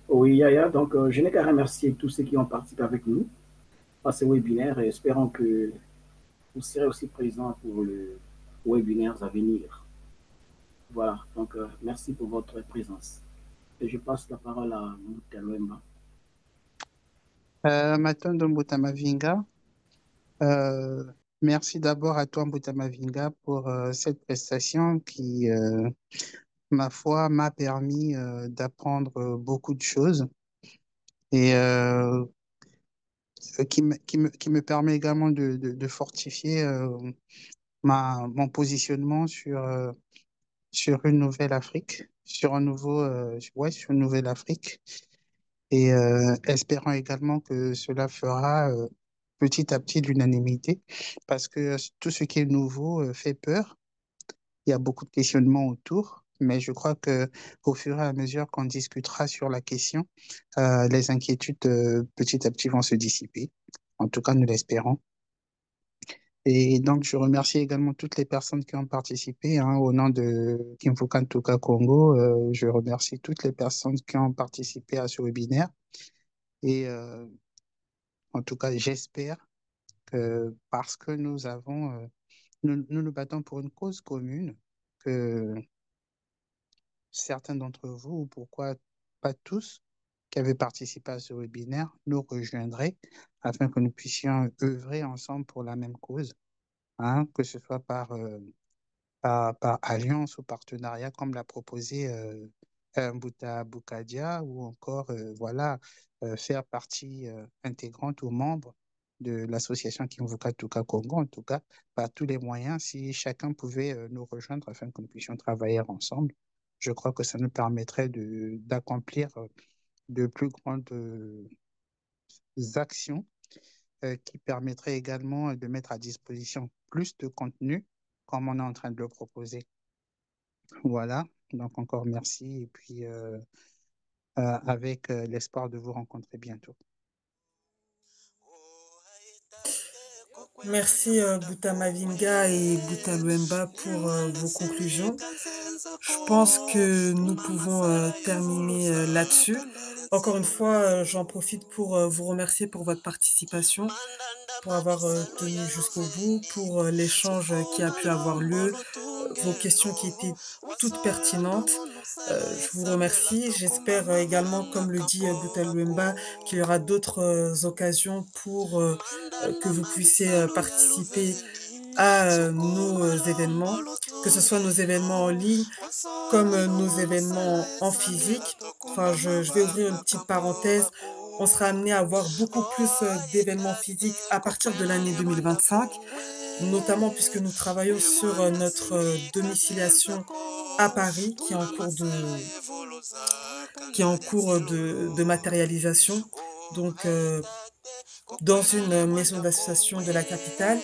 Oui, Yaya, donc je n'ai qu'à remercier tous ceux qui ont participé avec nous à ce webinaire et espérons que vous serez aussi présents pour le webinaire à venir. Voilà, donc merci pour votre présence. Et je passe la parole à Moutalwemba. Matondo Mbutamavinga, merci d'abord à toi Mbutamavinga pour cette prestation qui, ma foi, m'a permis d'apprendre beaucoup de choses et qui me permet également de fortifier mon positionnement sur une nouvelle Afrique, sur un nouveau, ouais, sur une nouvelle Afrique. Et espérant également que cela fera petit à petit l'unanimité, parce que tout ce qui est nouveau fait peur. Il y a beaucoup de questionnements autour, mais je crois que au fur et à mesure qu'on discutera sur la question, les inquiétudes petit à petit vont se dissiper. En tout cas, nous l'espérons. Et donc, je remercie également toutes les personnes qui ont participé, hein, au nom de Kimfukan Tuka Congo. Je remercie toutes les personnes qui ont participé à ce webinaire. Et en tout cas, j'espère que parce que nous nous battons pour une cause commune, que certains d'entre vous, ou pourquoi pas tous, qui avaient participé à ce webinaire, nous rejoindraient afin que nous puissions œuvrer ensemble pour la même cause, hein, que ce soit par alliance ou partenariat, comme l'a proposé Mbouta Boukadia, ou encore voilà, faire partie intégrante ou membre de l'association Kimvuka Tuka Congo, en tout cas, par tous les moyens, si chacun pouvait nous rejoindre afin que nous puissions travailler ensemble, je crois que ça nous permettrait d'accomplir de plus grandes actions qui permettraient également de mettre à disposition plus de contenu comme on est en train de le proposer. Voilà, donc encore merci et puis avec l'espoir de vous rencontrer bientôt. Merci, Bouta Mavinga et Bouta Luemba pour vos conclusions. Je pense que nous pouvons terminer là-dessus. Encore une fois, j'en profite pour vous remercier pour votre participation, pour avoir tenu jusqu'au bout, pour l'échange qui a pu avoir lieu, vos questions qui étaient toutes pertinentes. Je vous remercie. J'espère également, comme le dit Bouta Luemba, qu'il y aura d'autres occasions pour que vous puissiez participer à nos événements, que ce soit nos événements en ligne comme nos événements en physique. Enfin, je vais ouvrir une petite parenthèse. On sera amené à avoir beaucoup plus d'événements physiques à partir de l'année 2025, notamment puisque nous travaillons sur notre domiciliation à Paris, qui est en cours de matérialisation. Donc, dans une maison d'association de la capitale.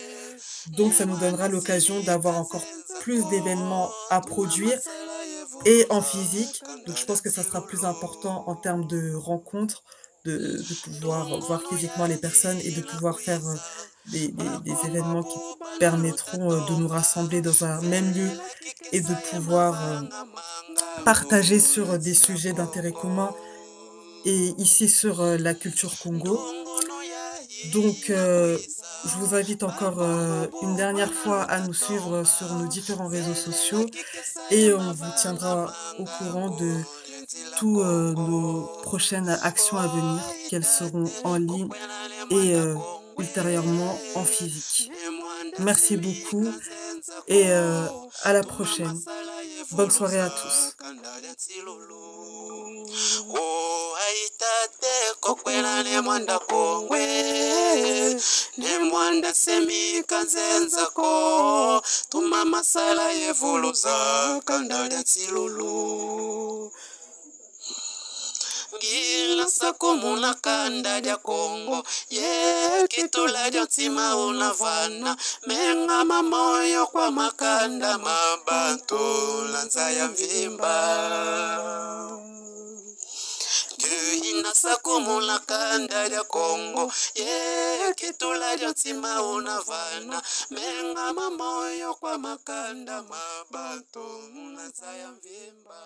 Donc, ça nous donnera l'occasion d'avoir encore plus d'événements à produire et en physique. Donc, je pense que ça sera plus important en termes de rencontres, de pouvoir voir physiquement les personnes et de pouvoir faire des événements qui permettront de nous rassembler dans un même lieu et de pouvoir partager sur des sujets d'intérêt commun et ici sur la culture Congo. Donc, je vous invite encore une dernière fois à nous suivre sur nos différents réseaux sociaux et on vous tiendra au courant de tous nos prochaines actions à venir, qu'elles seront en ligne et ultérieurement en physique. Merci beaucoup et à la prochaine. Bonne soirée à tous. Aitate kokwela ne mwanda kongwe ne mwanda semika nzenzako tuma masala yevuluza kanda lya tsilulu ngila sako muna kanda lya Kongo ye kitula lya ntima unavana menga mamoyo kwa makanda mabantu lanza ya mvimba Kuhina sakumula kanda lya Kongo ye kitula lya ntima unavana menga mamoyo kwa makanda mabantu lanza ya mvimba